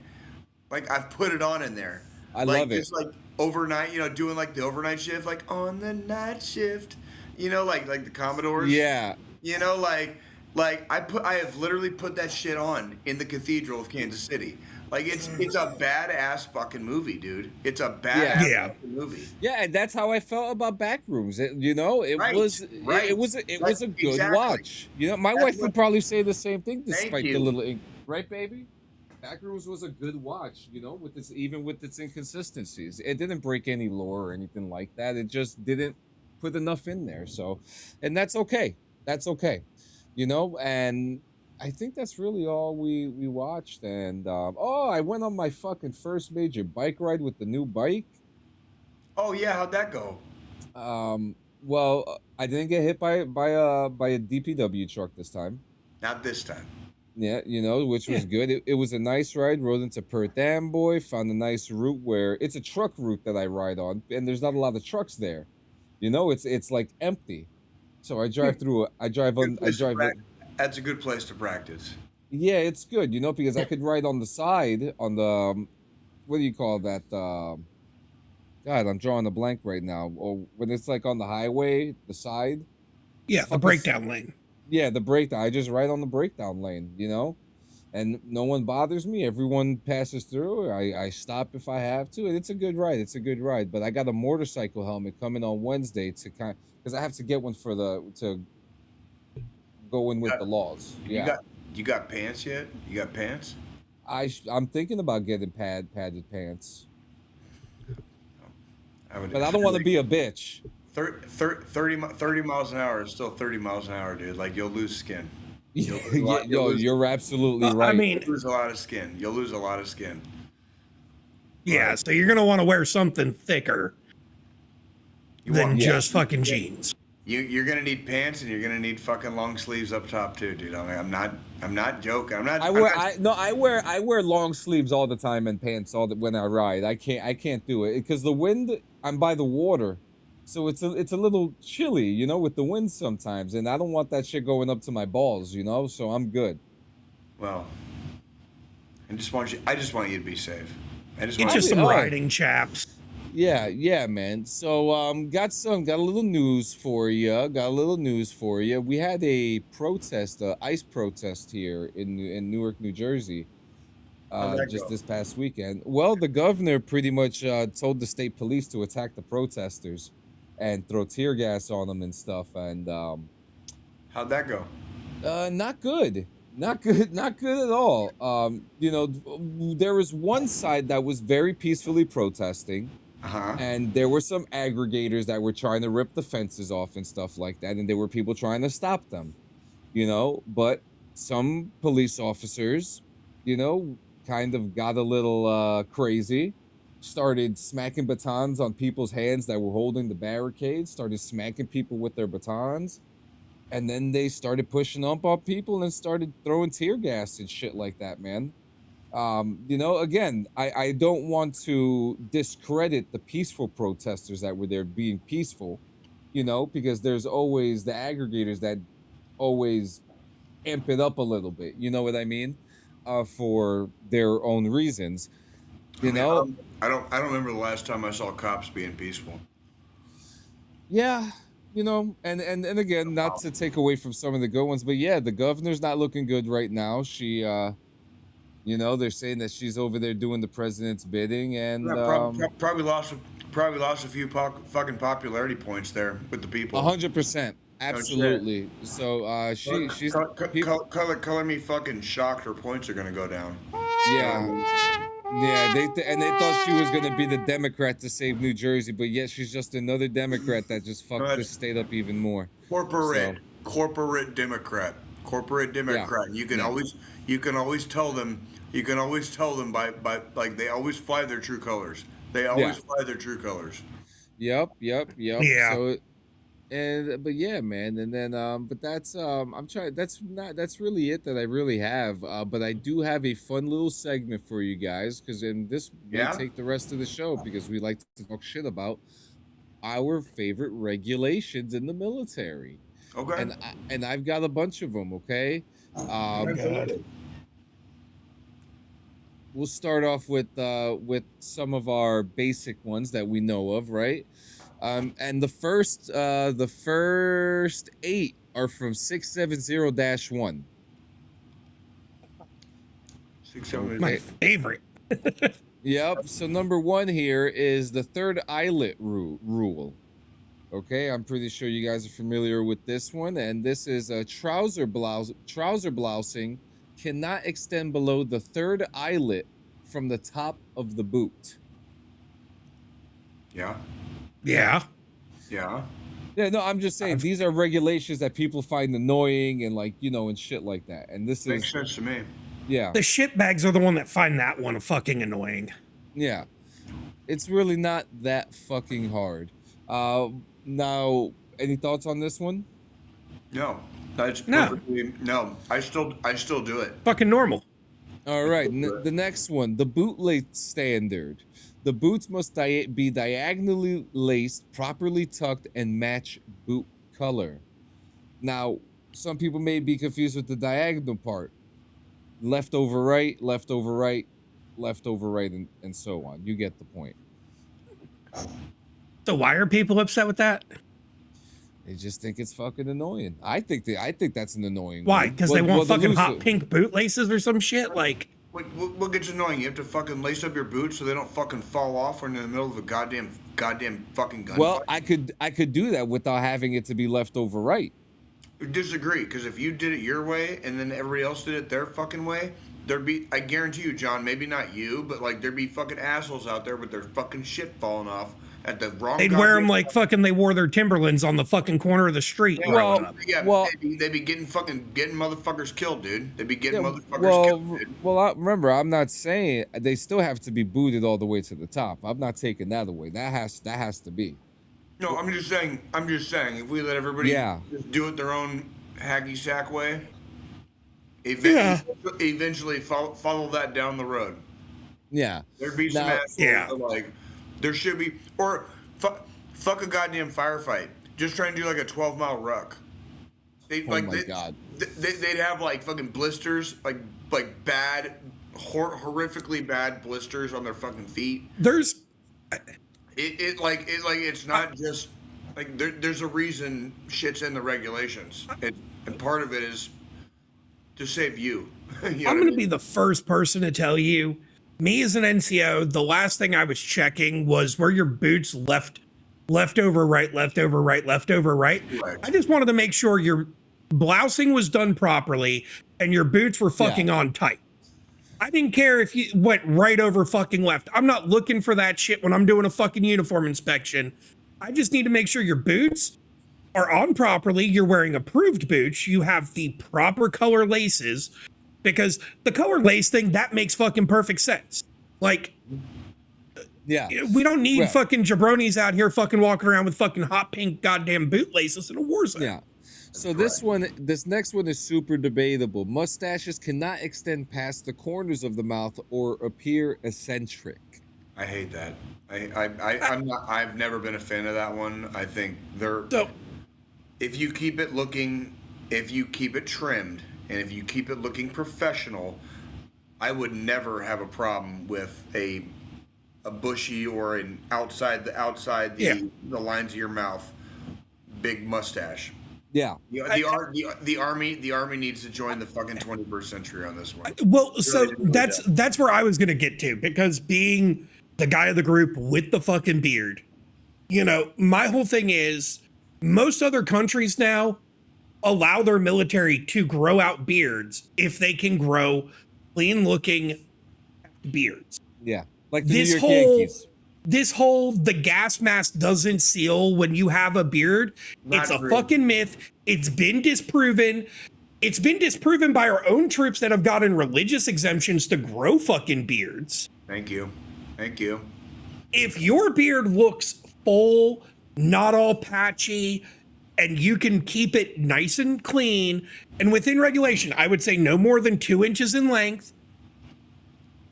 like I've put it on in there. I Like love it. just like overnight, doing like the overnight shift, like on the night shift, like the Commodores. Yeah. Like I have literally put that shit on in the Cathedral of Kansas City. Like it's a badass fucking movie, dude. It's a badass Yeah. fucking movie. Yeah, and that's how I felt about Backrooms. It Right, was right. it was a good Exactly. watch. My That's wife what- would probably say the same thing despite you. the little right, baby? Backrooms was a good watch, with its inconsistencies. It didn't break any lore or anything like that. It just didn't put enough in there. So, and that's okay. That's okay. And I think that's really all we watched. And I went on my fucking first major bike ride with the new bike. Oh yeah, how'd that go? Well, I didn't get hit by a DPW truck this time. Not this time. Yeah, which was good. It was a nice ride. Rode into Perth Amboy, found a nice route where it's a truck route that I ride on, and there's not a lot of trucks there. It's like empty. So I drive through. That's a good place to practice. Yeah, it's good. Because I could ride on the side on the what do you call that? God, I'm drawing a blank right now. Or when it's like on the highway, the side. Yeah, the breakdown lane. Yeah, the breakdown. I just ride on the breakdown lane, and no one bothers me. Everyone passes through. I stop if I have to, and it's a good ride. It's a good ride. But I got a motorcycle helmet coming on Wednesday because I have to get one to go in with the laws. Yeah. You got pants yet? You got pants? I'm thinking about getting padded pants, But I don't want to be a bitch. 30 miles an hour is still 30 miles an hour, dude. Like you'll lose skin. You're absolutely right. I mean, You'll lose a lot of skin. You'll lose a lot of skin. yeah, so you're going to want to wear something thicker than just fucking jeans. You're gonna need pants and you're gonna need fucking long sleeves up top too, dude. I'm not joking. I wear long sleeves all the time and pants when I ride. I can't do it because the wind. I'm by the water, so it's a little chilly, with the wind sometimes, and I don't want that shit going up to my balls, So I'm good. Well, I just want you to be safe. It's just some riding chaps. Yeah, man. So got a little news for you. We had a protest, ICE protest here in Newark, New Jersey, How'd that just go? this past weekend. Well, the governor pretty much told the state police to attack the protesters and throw tear gas on them and stuff. And How'd that go? not good. Not good, not good at all. There was one side that was very peacefully protesting, Uh-huh. and there were some aggregators that were trying to rip the fences off and stuff like that, and there were people trying to stop them, but some police officers, kind of got a little crazy, started smacking batons on people's hands that were holding the barricades, started smacking people with their batons. And then they started pushing up on people and started throwing tear gas and shit like that, man. Again, I don't want to discredit the peaceful protesters that were there being peaceful, because there's always the aggregators that always amp it up a little bit. You know what I mean? For their own reasons. I don't remember the last time I saw cops being peaceful. Yeah. And again, not to take away from some of the good ones, but yeah, the governor's not looking good right now. She, they're saying that she's over there doing the president's bidding, and probably lost a few fucking popularity points there with the people. 100%, absolutely. So she's color me fucking shocked. Her points are gonna go down. Yeah, they thought she was gonna be the Democrat to save New Jersey, but yet she's just another Democrat that just fucked this state up even more. Corporate Democrat. Yeah. You can always tell them. You can always tell them by like they always fly their true colors. Yep. Yeah. So, but yeah, man, and then but that's I'm trying. That's really it that I really have. But I do have a fun little segment for you guys, because in this may take the rest of the show, because we like to talk shit about our favorite regulations in the military. Okay. And I've got a bunch of them. Okay. We'll start off with some of our basic ones that we know of, right? And the first 8 are from 670-1. My favorite. Yep. So number 1 here is the third eyelet rule. Okay, I'm pretty sure you guys are familiar with this one, and this is a trouser blousing cannot extend below the third eyelet from the top of the boot. Yeah, no, I'm just saying these are regulations that people find annoying and and shit like that. And this makes sense to me. Yeah. The shitbags are the one that find that one fucking annoying. Yeah. It's really not that fucking hard. Now, any thoughts on this one? No. No, I still do it. Fucking normal. All right, the next one, the boot lace standard. The boots must be diagonally laced, properly tucked, and match boot color. Now, some people may be confused with the diagonal part. Left over right, left over right, left over right, and so on. You get the point. So why are people upset with that? They just think it's fucking annoying. I think that's an annoying Why? Because they want fucking hot loose pink boot laces or some shit? Like, what gets annoying? You have to fucking lace up your boots so they don't fucking fall off when you're in the middle of a goddamn fucking gunfight. Well, I could do that without having it to be left over right. Disagree, because if you did it your way and then everybody else did it their fucking way, there'd be, I guarantee you, John, maybe not you, but like there'd be fucking assholes out there with their fucking shit falling off at the wrong. They'd wear them like fucking they wore their Timberlands on the fucking corner of the street. Yeah, they'd be getting motherfuckers killed, dude. They'd be getting motherfuckers killed, dude. Well, remember, I'm not saying they still have to be booted all the way to the top. I'm not taking that away. That has to be. No, I'm just saying. If we let everybody just do it their own hacky sack way, eventually follow that down the road. Yeah. There'd be some assholes like there should be, or fuck a goddamn firefight. Just try and do like a 12-mile ruck. God. They'd have like fucking blisters, like bad, horrifically bad blisters on their fucking feet. There's It's not just like there's a reason shit's in the regulations, and part of it is to save you. You know I'm going to be the first person to tell you, me as an NCO, the last thing I was checking was where your boots left over right, left over right, left over right. I just wanted to make sure your blousing was done properly and your boots were fucking on tight. I didn't care if you went right over fucking left. I'm not looking for that shit when I'm doing a fucking uniform inspection. I just need to make sure your boots are on properly. You're wearing approved boots. You have the proper color laces, because the color lace thing, that makes fucking perfect sense. Like, we don't need fucking jabronis out here fucking walking around with fucking hot pink goddamn boot laces in a war zone. Yeah. So this next one is super debatable. Mustaches cannot extend past the corners of the mouth or appear eccentric. I hate that. I've never been a fan of that one. I think if you keep it looking, if you keep it trimmed, and if you keep it looking professional, I would never have a problem with a bushy or an outside the lines of your mouth big mustache. Yeah. The army needs to join the fucking 21st century on this one. Well, so that's where I was gonna get to, because being the guy of the group with the fucking beard, you know, my whole thing is most other countries now allow their military to grow out beards if they can grow clean looking beards. Yeah. Like the New York Yankees. This whole the gas mask doesn't seal when you have a beard, it's a fucking myth. It's been disproven. It's been disproven by our own troops that have gotten religious exemptions to grow fucking beards. Thank you. If your beard looks full, not all patchy, and you can keep it nice and clean and within regulation, I would say no more than 2 inches in length.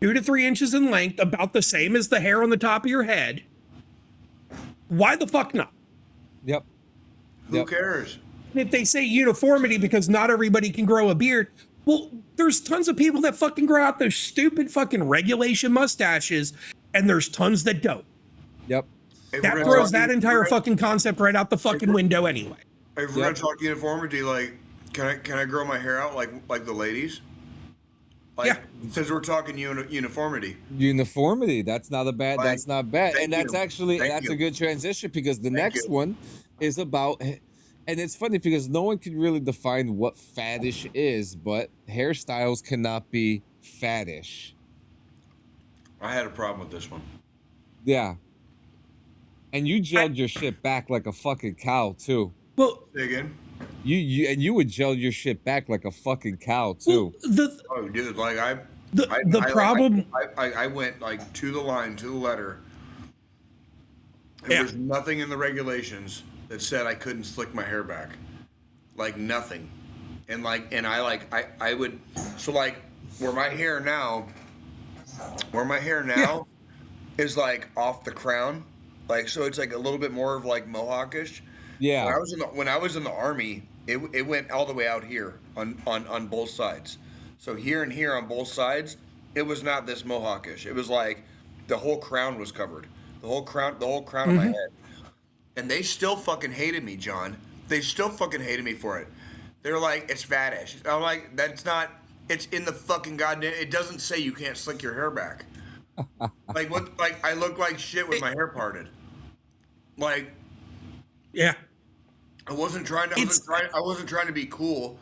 2 to 3 inches in length, about the same as the hair on the top of your head. Why the fuck not? Yep. Who cares? And if they say uniformity because not everybody can grow a beard, well, there's tons of people that fucking grow out those stupid fucking regulation mustaches, and there's tons that don't. Yep. That throws that entire fucking concept right out the fucking window anyway. If we're gonna talk uniformity, like, can I grow my hair out like the ladies? Since we're talking uniformity. Uniformity, that's not bad. That's not bad. And that's actually a good transition, because the next one is about, and it's funny because no one can really define what faddish is, but hairstyles cannot be faddish. I had a problem with this one. Yeah. And you gelled your shit back like a fucking cow too. Well, say again. You would gel your shit back like a fucking cow too. Oh, dude, like I went like to the line, to the letter. There was nothing in the regulations that said I couldn't slick my hair back, like nothing. And I would, so like where my hair now is like off the crown, like, so it's like a little bit more of like mohawkish. Yeah. When I was in the army, it went all the way out here on both sides. So here and here on both sides, it was not this mohawkish. It was like the whole crown was covered. The whole crown of my head. And they still fucking hated me, John. They still fucking hated me for it. They're like, it's faddish. I'm like, that's not, it's in the fucking goddamn, it doesn't say you can't slick your hair back. Like what, like I look like shit with my hair parted. Like, yeah. I wasn't trying to be cool.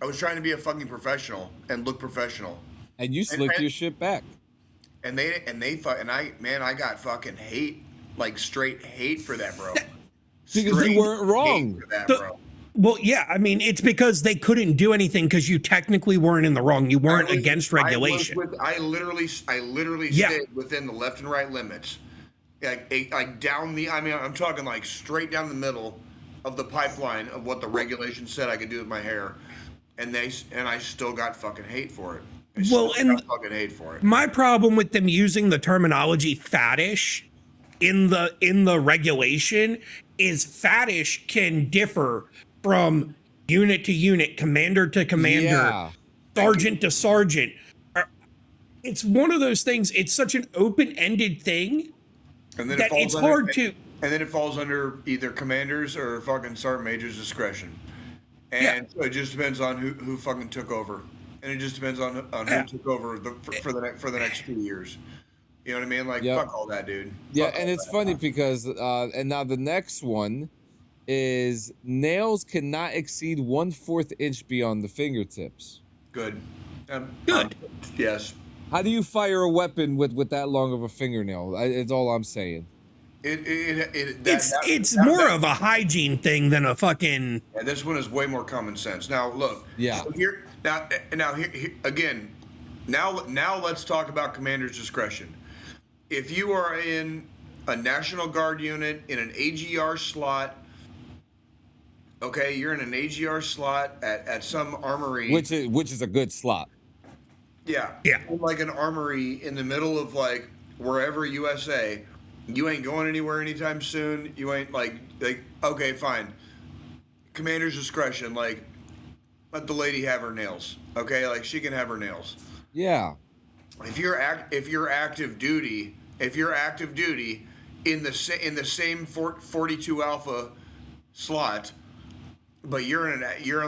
I was trying to be a fucking professional and look professional. And you slicked your shit back. And I got fucking hate, like straight hate for that, bro. Because you weren't wrong. For that, bro. Well, yeah, I mean, it's because they couldn't do anything because you technically weren't in the wrong. You weren't against regulation. I literally stayed within the left and right limits. Like down the, I mean, I'm talking like straight down the middle of the pipeline of what the regulation said I could do with my hair. And I still got fucking hate for it. Fucking hate for it. My problem with them using the terminology faddish in the regulation is faddish can differ from unit to unit, commander to commander, sergeant to sergeant. It's one of those things. It's such an open-ended thing And then that it's hard to. And then it falls under either commander's or fucking sergeant major's discretion. And so it just depends on who fucking took over. And it just depends on who took over for the next 2 years. You know what I mean? Like, fuck all that, dude. Yeah, and it's funny because, and now the next one is nails cannot exceed 1/4 inch beyond the fingertips. Good. Good. Yes. How do you fire a weapon with that long of a fingernail? It's all I'm saying. It's more of a hygiene thing than a fucking. Yeah, this one is way more common sense. Now look. Yeah. Here again. Now let's talk about commander's discretion. If you are in a National Guard unit in an AGR slot, okay, you're in an AGR slot at some armory, which is a good slot. Yeah. Like an armory in the middle of like wherever USA. You ain't going anywhere anytime soon. You ain't like okay, fine. Commander's discretion, like let the lady have her nails. Okay, like she can have her nails. Yeah. If you're active duty in the same 42 Alpha slot, but you're in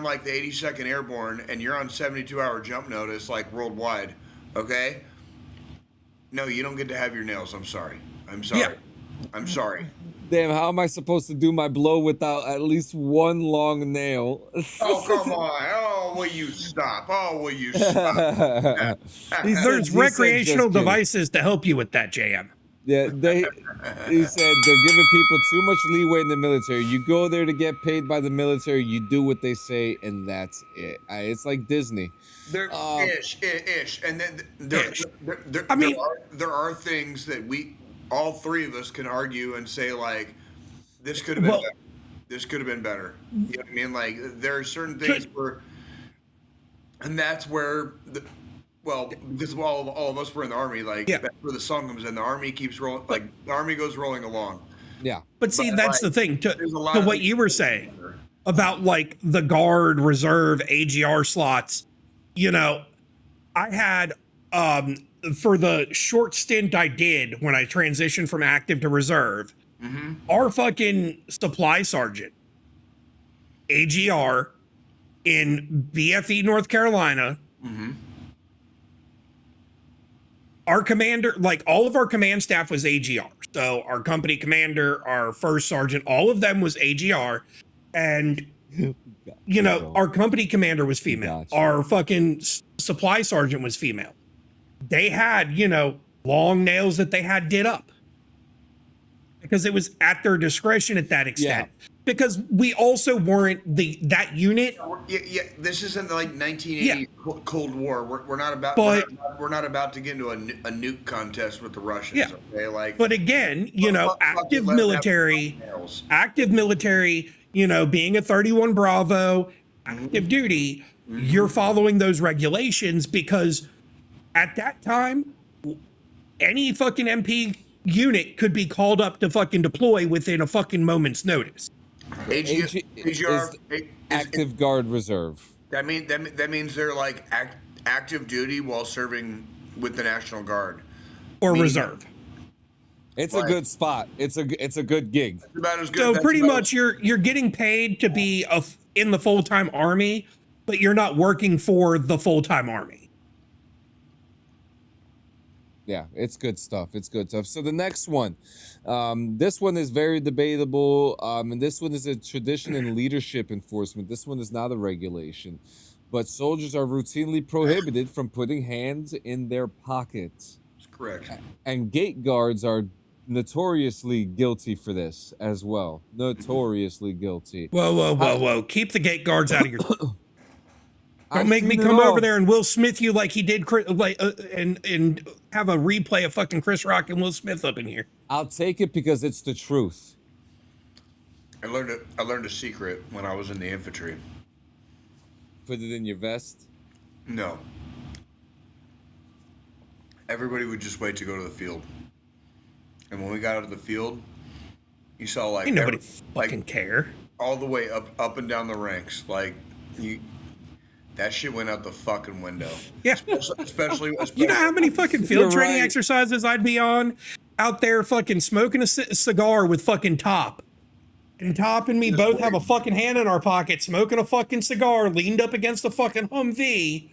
like the 82nd Airborne and you're on 72-hour jump notice like worldwide, okay? No, you don't get to have your nails. I'm sorry. Yeah. I'm sorry. Damn, how am I supposed to do my blow without at least one long nail? Oh, come on. Oh, will you stop? There's recreational devices to help you with that, JM. Yeah, he said they're giving people too much leeway in the military. You go there to get paid by the military, you do what they say, and that's it. It's like Disney. Ish. And then there are things that all three of us can argue and say, like, this could have been better. This could have been better. You know what I mean? Like, there are certain things and that's where because all of us were in the Army, like, that's where the song comes in. The Army keeps rolling, like, the Army goes rolling along. Yeah. But see, that's the thing, to what you were saying about, like, the Guard, Reserve, AGR slots. You know, I had, for the short stint I did when I transitioned from active to reserve, our fucking supply sergeant, AGR, in BFE, North Carolina, our commander, like all of our command staff was AGR. So our company commander, our first sergeant, all of them was AGR. And, you know, our company commander was female. Our fucking supply sergeant was female. They had, you know, long nails that they had did up because it was at their discretion at that extent. Yeah. Because we also weren't that unit. Yeah. This isn't like 1980 Cold War. We're not about. We're not about to get into a nuke contest with the Russians. Yeah. Okay. Like. But again, you know, active military. You know, being a 31 Bravo, active duty, you're following those regulations because at that time, any fucking MP unit could be called up to fucking deploy within a fucking moment's notice. AGR active Guard Reserve. That means they're like active duty while serving with the National Guard or reserve. It's a good spot. It's a good gig. That's about as good. So pretty much you're getting paid to be in the full-time Army, but you're not working for the full-time Army. Yeah, it's good stuff. So the next one, this one is very debatable, and this one is a tradition in leadership enforcement. This one is not a regulation, but soldiers are routinely prohibited from putting hands in their pockets. That's correct. And gate guards are notoriously guilty for this as well. Notoriously guilty. Whoa. Keep the gate guards out of your... Don't make me come over there and Will Smith you like he did, and have a replay of fucking Chris Rock and Will Smith up in here. I'll take it because it's the truth. I learned a secret when I was in the infantry. Put it in your vest? No. Everybody would just wait to go to the field. And when we got out of the field, you saw like ain't nobody fucking care. All the way up and down the ranks, like that shit went out the fucking window. Yeah. Especially you know how many fucking field training exercises I'd be on out there fucking smoking a cigar with fucking Top. And Top and me both have a fucking hand in our pocket, smoking a fucking cigar, leaned up against a fucking Humvee,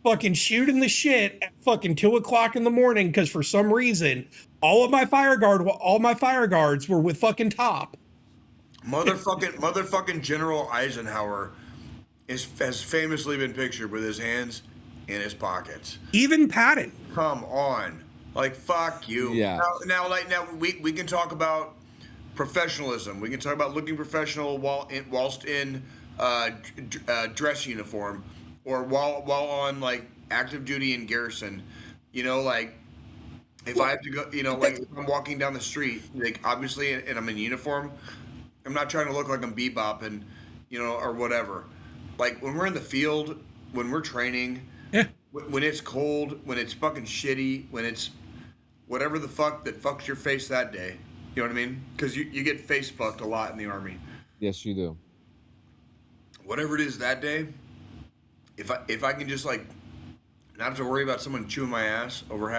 fucking shooting the shit at fucking 2 o'clock in the morning, because for some reason, all my fire guards were with fucking Top. Motherfucking General Eisenhower has famously been pictured with his hands in his pockets. Even Patton. Come on. Like, fuck you. Yeah. Now we can talk about professionalism. We can talk about looking professional whilst in dress uniform, or while on like active duty in garrison. You know, like if I have to go, you know, like if I'm walking down the street, like obviously, and I'm in uniform, I'm not trying to look like I'm bebopping, you know, or whatever. Like when we're in the field, when we're training, when it's cold, when it's fucking shitty, when it's whatever the fuck that fucks your face that day. You know what I mean? Because you get face fucked a lot in the Army. Yes, you do. Whatever it is that day, if I can just like not have to worry about someone chewing my ass over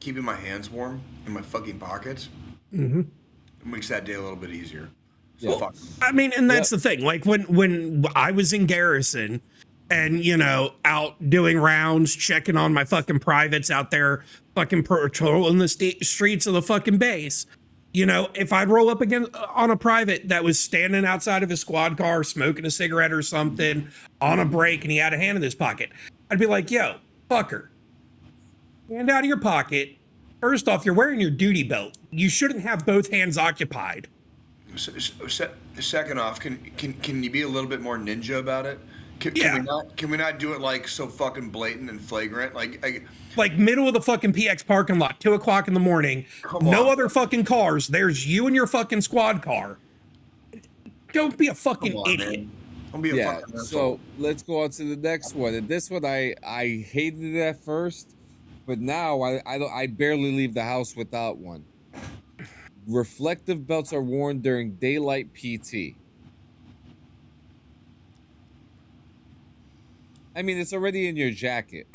keeping my hands warm in my fucking pockets, it makes that day a little bit easier. So Well, I mean, and that's the thing. Like when I was in garrison and, you know, out doing rounds, checking on my fucking privates out there, fucking patrolling the streets of the fucking base. You know, if I'd roll up again on a private that was standing outside of his squad car, smoking a cigarette or something on a break, and he had a hand in his pocket, I'd be like, yo, fucker, hand out of your pocket. First off, you're wearing your duty belt. You shouldn't have both hands occupied. Second off, can you be a little bit more ninja about it? Can we not do it like so fucking blatant and flagrant? Like middle of the fucking PX parking lot, 2 o'clock in the morning. No other fucking cars. There's you and your fucking squad car. Don't be a fucking idiot. Man. Don't be a fucking asshole. So let's go on to the next one. And this one I hated it at first, but now I barely leave the house without one. Reflective belts are worn during daylight PT. I mean, it's already in your jacket.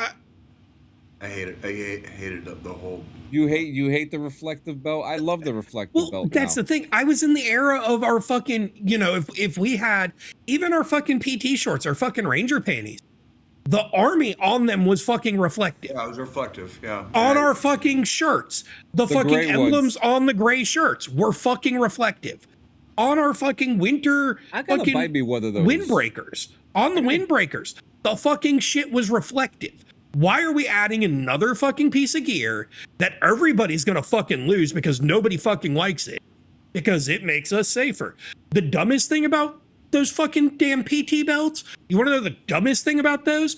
I hate it. I hated the whole. You hate the reflective belt? I love the reflective belt. That's the thing. I was in the era of our fucking, you know, if we had even our fucking PT shorts, our fucking Ranger panties, the Army on them was fucking reflective. Yeah, it was reflective. Yeah. On our fucking shirts, the fucking emblems on the gray shirts were fucking reflective. On our fucking winter fucking buy me one of those windbreakers, on the windbreakers, the fucking shit was reflective. Why are we adding another fucking piece of gear that everybody's gonna fucking lose because nobody fucking likes it? Because it makes us safer. The dumbest thing about those fucking damn PT belts, you wanna know the dumbest thing about those?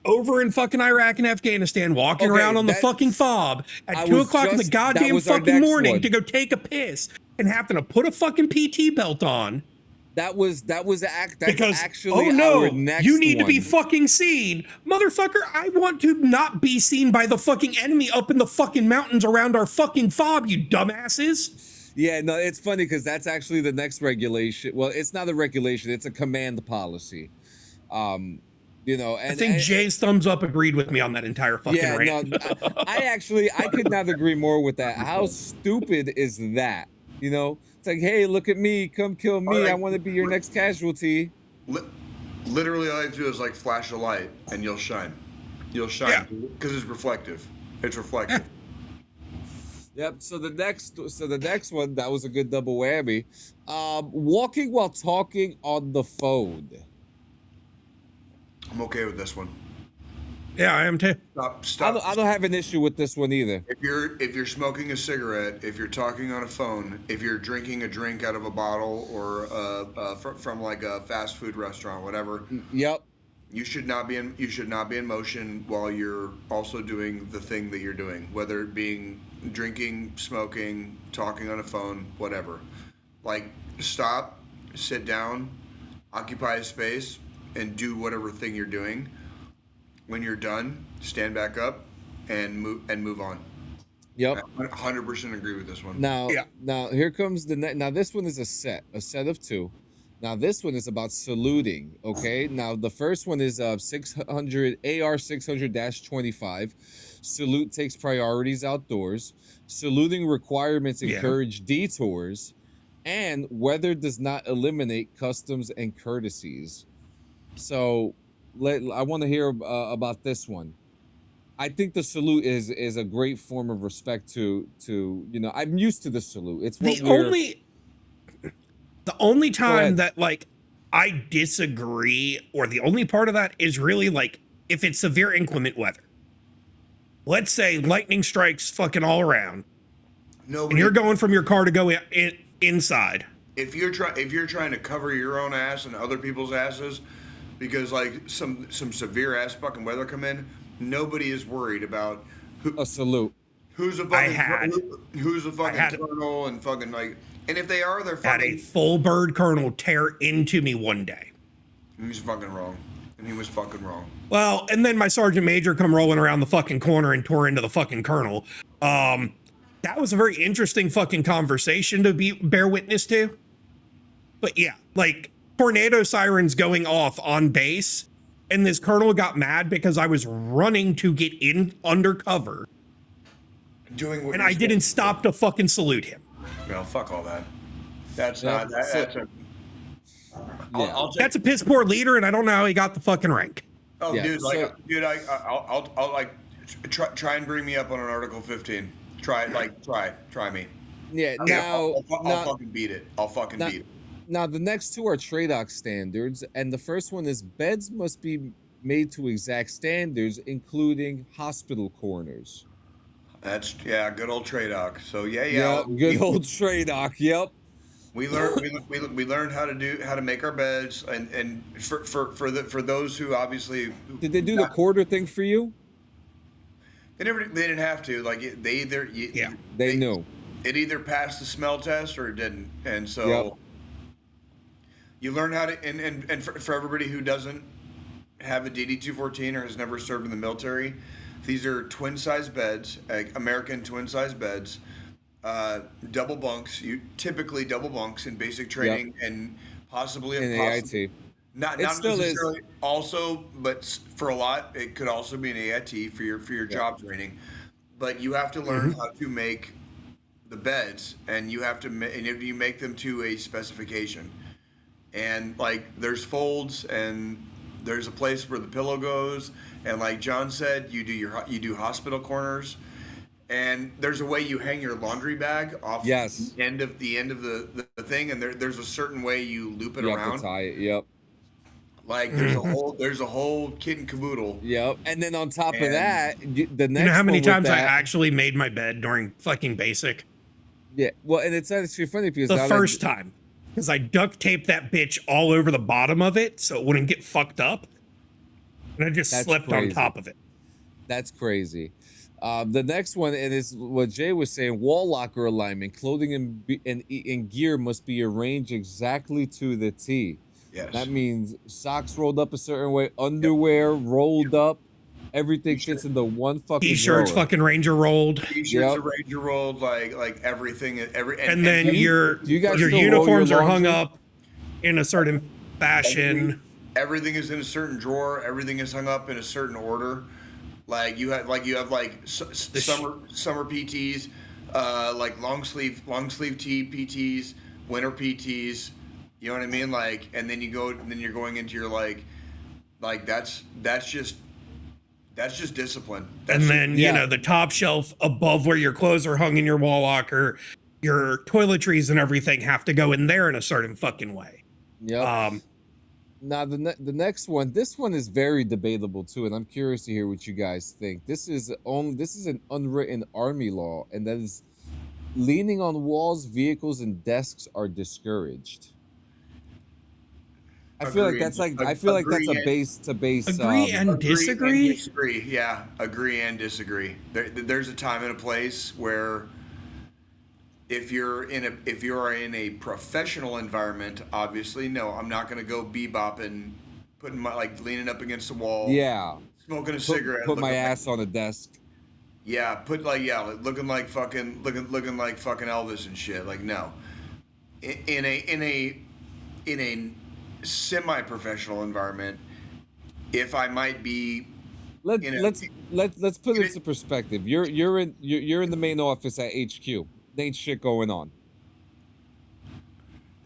Over in fucking Iraq and Afghanistan, walking around on the fucking fob at 2 o'clock in the goddamn fucking morning to go take a piss and having to put a fucking PT belt on. That's actually oh no, our next you need one. to be fucking seen. Motherfucker, I want to not be seen by the fucking enemy up in the fucking mountains around our fucking fob, you dumbasses. Yeah, no, it's funny because that's actually the next regulation. Well, it's not a regulation, it's a command policy. You know, and I think Jay's thumbs up agreed with me on that entire fucking rant. No, I could not agree more with that. How stupid is that? You know, it's like, hey, look at me, come kill me. I want to be your next casualty. Literally, all I have to do is like flash a light, and you'll shine. You'll shine because it's reflective. It's reflective. Yep. So the next one, that was a good double whammy. Walking while talking on the phone. I'm okay with this one. Yeah, I am too. Stop. I don't have an issue with this one either. If you're smoking a cigarette, if you're talking on a phone, if you're drinking a drink out of a bottle or from like a fast food restaurant, whatever. Yep. You should not be in motion while you're also doing the thing that you're doing, whether it being drinking, smoking, talking on a phone, whatever. Like stop, sit down, occupy a space, and do whatever thing you're doing. When you're done, stand back up and move on. Yep. I 100% agree with this one. Now here comes now this one is a set of two. Now this one is about saluting. Okay. Now the first one is 600 AR 600-25. Salute takes priorities outdoors. Saluting requirements encourage detours, and weather does not eliminate customs and courtesies. So, I want to hear about this one. I think the salute is a great form of respect to I'm used to the salute. It's what the only time that like I disagree, or the only part of that is really like if it's severe inclement weather. Let's say lightning strikes fucking all around. And you're going from your car to go inside. If you're trying to cover your own ass and other people's asses because like some severe ass fucking weather come in, nobody is worried about a salute. Who's a fucking colonel and fucking like, and if they are, they're fucking. Had a full bird colonel tear into me one day. He was fucking wrong. And he was fucking wrong. Well, and then my sergeant major come rolling around the fucking corner and tore into the fucking colonel. That was a very interesting fucking conversation to bear witness to. But yeah, like tornado sirens going off on base, and this colonel got mad because I was running to get in undercover. Doing what and I didn't stop to fucking salute him. No, fuck all that. That's that's a piss poor leader, and I don't know how he got the fucking rank. Oh, yeah, I'll like try and bring me up on an Article 15. Try me. Yeah, I'll fucking beat it. Beat it. Now the next two are TRADOC standards, and the first one is beds must be made to exact standards, including hospital corners. That's good old TRADOC. So yeah, good old TRADOC. Yep. We learned how to make our beds, and for those who obviously did they do the quarter thing for you? They didn't have to. Like they knew it either passed the smell test or it didn't, and so you learn how to. And for everybody who doesn't have a DD214 or has never served in the military, these are twin size beds, like American twin size beds. Double bunks. Typically double bunks in basic training and possibly in AIT. Not necessarily. Also, but for a lot, it could also be an AIT for your job training. But you have to learn how to make the beds, and you have to you make them to a specification. And like there's folds, and there's a place where the pillow goes, and like John said, you do hospital corners. And there's a way you hang your laundry bag off the end of the thing, and there's a certain way you loop it around. You have to tie it. Yep. Like there's a whole kit and caboodle. Yep. And then on top of that, the next. You know how many times I actually made my bed during fucking basic? Yeah. Well, and it's actually funny because the first time, because I duct taped that bitch all over the bottom of it so it wouldn't get fucked up, and I just slept on top of it. That's crazy. The next one, and it's what Jay was saying, wall locker alignment. Clothing and gear must be arranged exactly to the T. Yes. That means socks rolled up a certain way, underwear rolled up, everything fits into one fucking T-shirts drawer. Fucking Ranger rolled. T-shirts are Ranger rolled, like everything. And then your uniforms are hung up in a certain fashion. Everything is in a certain drawer. Everything is hung up in a certain order. Like you have summer PTs, like long sleeve tee PTs, winter PTs. You know what I mean? Like, and then you're going into your like that's just discipline. And then you know the top shelf above where your clothes are hung in your wall locker, your toiletries and everything have to go in there in a certain fucking way. Yeah. Now the next one, this one is very debatable too, and I'm curious to hear what you guys think. This is an unwritten Army law, and that is leaning on walls, vehicles, and desks are discouraged. I feel like that's a base to base. Agree and disagree. Yeah, agree and disagree. There's a time and a place where. If you're in a professional environment, obviously, no, I'm not gonna go bebopping, putting my leaning up against the wall. Yeah. Smoking a cigarette. Put my ass on a desk. Yeah, looking like fucking Elvis and shit. Like no. In in a semi-professional environment, if I might be. Let's put it into perspective. You're in the main office at HQ. There ain't shit going on.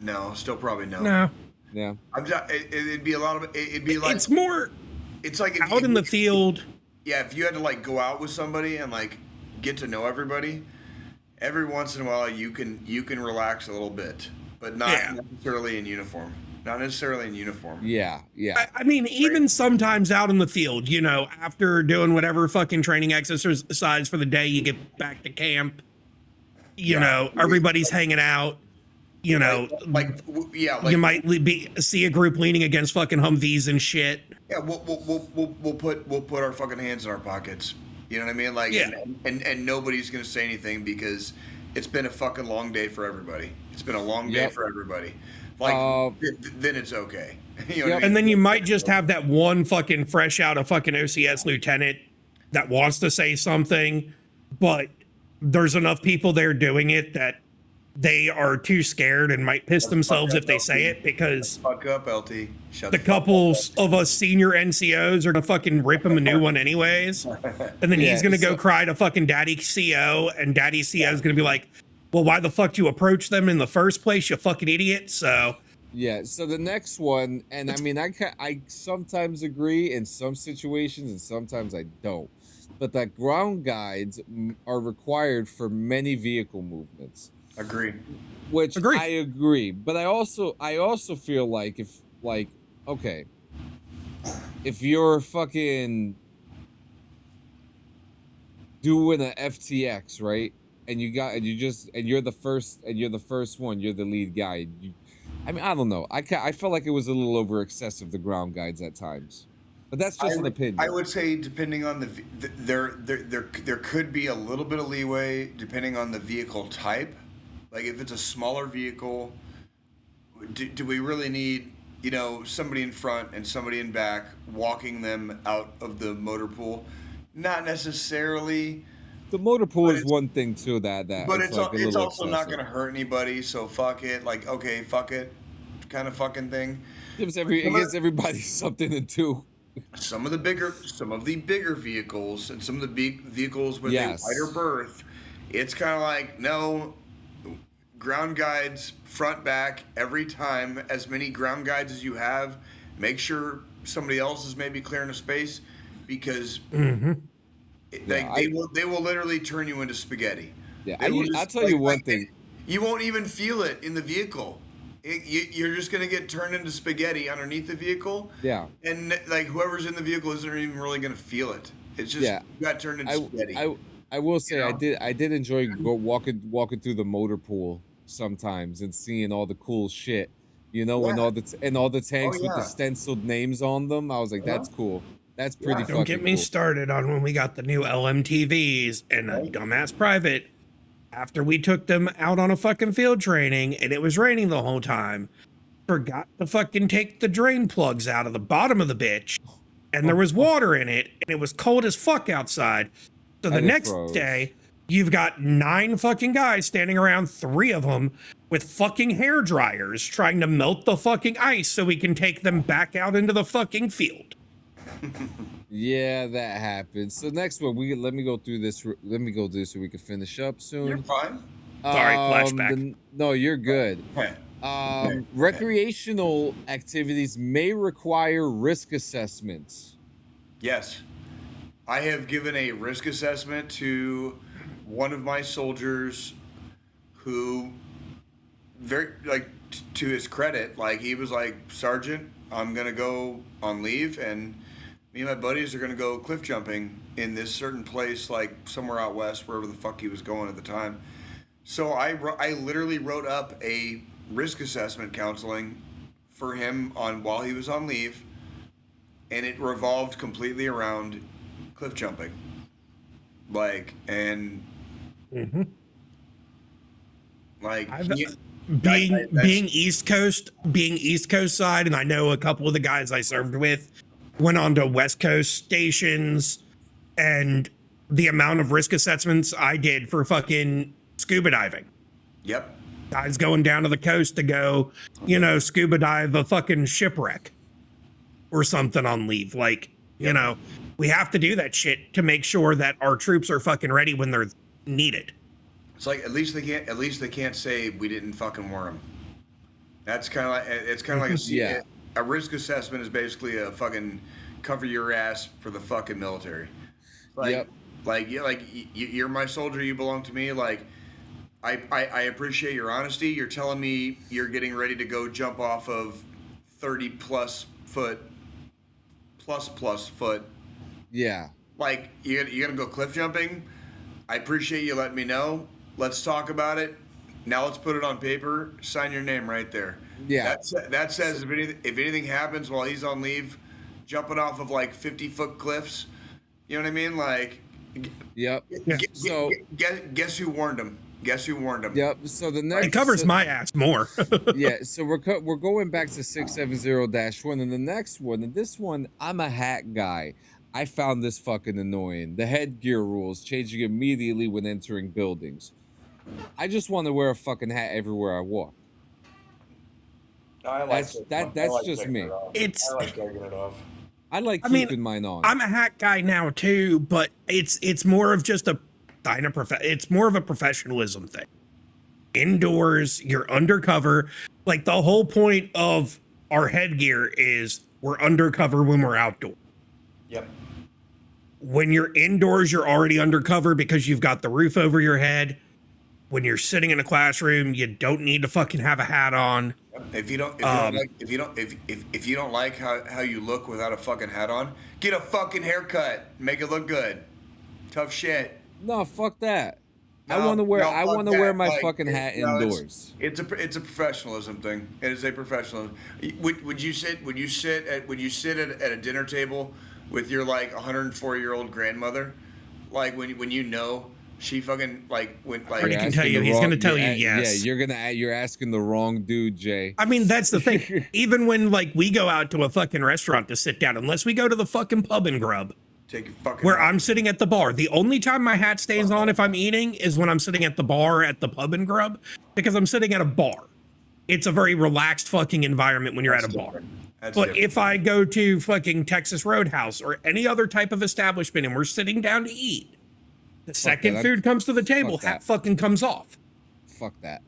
No, still probably no. No. Yeah. It'd be a lot of. It'd be like. It's more. It's like out in the field. Yeah, if you had to like go out with somebody and like get to know everybody, every once in a while you can relax a little bit, but not necessarily in uniform. Not necessarily in uniform. Yeah, yeah. I mean, even sometimes out in the field, you know, after doing whatever fucking training exercise for the day, you get back to camp. You know, everybody's hanging out. You know, you might see a group leaning against fucking Humvees and shit. Yeah, we'll put our fucking hands in our pockets. You know what I mean? Like, and nobody's gonna say anything because it's been a fucking long day for everybody. It's been a long day for everybody. Like, then it's okay. You know what I mean? And then you might just have that one fucking fresh out of fucking OCS lieutenant that wants to say something, but there's enough people there doing it that they are too scared and might piss themselves if they say it, because fuck up, LT. the couples of us senior NCOs are gonna fucking rip him a new one anyways, and then he's gonna go cry to fucking Daddy CO, and Daddy CO is gonna be like, well, why the fuck you approach them in the first place, you fucking idiot? So yeah, so the next one, and I mean, I sometimes agree in some situations and sometimes I don't, but that ground guides are required for many vehicle movements. Agree. I agree, but I also feel like if you're fucking doing an FTX, right? And you're the first one, you're the lead guy. I mean, I don't know. I felt like it was a little over excessive, the ground guides at times, but that's just an opinion. I would say depending on there could be a little bit of leeway depending on the vehicle type. Like if it's a smaller vehicle, do we really need, you know, somebody in front and somebody in back walking them out of the motor pool? Not necessarily. The motor pool is one thing too that but it's like it's also not going to hurt anybody, so fuck it. Like, okay, fuck it, kind of fucking thing. It gives everybody something to do. Some of the bigger vehicles and some of the big vehicles with a wider berth, it's kind of like, no, ground guides front back every time. As many ground guides as you have, make sure somebody else is maybe clearing a space, because they will literally turn you into spaghetti. Yeah, I'll tell you one thing. You won't even feel it in the vehicle. You're just going to get turned into spaghetti underneath the vehicle. Yeah. And like whoever's in the vehicle isn't even really going to feel it. It's just you got turned into spaghetti. I will say, you know? I did enjoy walking through the motor pool sometimes and seeing all the cool shit. You know, and all the tanks with the stenciled names on them. I was like, that's cool. That's pretty fucking cool. Don't get me started on when we got the new LMTVs and a dumbass private. After we took them out on a fucking field training and it was raining the whole time, forgot to fucking take the drain plugs out of the bottom of the bitch, and there was water in it, and it was cold as fuck outside. So the next day, you've got 9 fucking guys standing around, 3 of them with fucking hair dryers trying to melt the fucking ice so we can take them back out into the fucking field. Yeah, that happens. So next one, let me go through this so we can finish up soon. You're fine. Sorry, flashback. No, you're good. Recreational activities may require risk assessments. Yes. I have given a risk assessment to one of my soldiers who, very, like, to his credit, like, he was like, Sergeant, I'm going to go on leave, and me and my buddies are going to go cliff jumping in this certain place, like somewhere out west, wherever the fuck he was going at the time. So I literally wrote up a risk assessment counseling for him while he was on leave, and it revolved completely around cliff jumping. Like, and like being East Coast side, and I know a couple of the guys I served with went on to West Coast stations, and the amount of risk assessments I did for fucking scuba diving. Yep. Guys going down to the coast to go, scuba dive a fucking shipwreck or something on leave. Like, we have to do that shit to make sure that our troops are fucking ready when they're needed. It's like at least they can't say we didn't fucking warn them. That's kind of like a risk assessment is basically a fucking cover your ass for the fucking military. Like, you're my soldier, you belong to me. Like, I appreciate your honesty. You're telling me you're getting ready to go jump off of 30 plus foot. Yeah. Like, you're gonna go cliff jumping. I appreciate you letting me know. Let's talk about it. Now let's put it on paper. Sign your name right there. Yeah. That says if anything happens while he's on leave, jumping off of like 50-foot cliffs, you know what I mean? Like, yep. Guess who warned him? Guess who warned him? Yep. So the next it covers my ass more. Yeah. So we're going back to 670-1, and the next one, and this one, I'm a hat guy. I found this fucking annoying. The headgear rules changing immediately when entering buildings. I just want to wear a fucking hat everywhere I walk. That's just me. I like taking it off. I like keeping mine on. I'm a hat guy now too, but it's more of just it's more of a professionalism thing. Indoors, you're undercover. Like, the whole point of our headgear is we're undercover when we're outdoors. Yep. When you're indoors, you're already undercover because you've got the roof over your head. When you're sitting in a classroom, you don't need to fucking have a hat on. If you don't like how you look without a fucking hat on, get a fucking haircut. Make it look good. Tough shit. No, fuck that. No, I want to wear my fucking hat indoors. It's a professionalism thing. It is a professionalism. Would you sit at a dinner table with your like 104-year-old grandmother, like when you know she fucking like when like he can tell you he's gonna tell you yes. Yeah, you're asking the wrong dude, Jay. I mean, that's the thing. Even when like we go out to a fucking restaurant to sit down, unless we go to the fucking pub and grub, take your fucking where I'm sitting at the bar. The only time my hat stays on if I'm eating is when I'm sitting at the bar at the pub and grub, because I'm sitting at a bar. It's a very relaxed fucking environment when you're at a bar. But if I go to fucking Texas Roadhouse or any other type of establishment and we're sitting down to eat, the second food comes to the table, hat fucking comes off. Fuck that.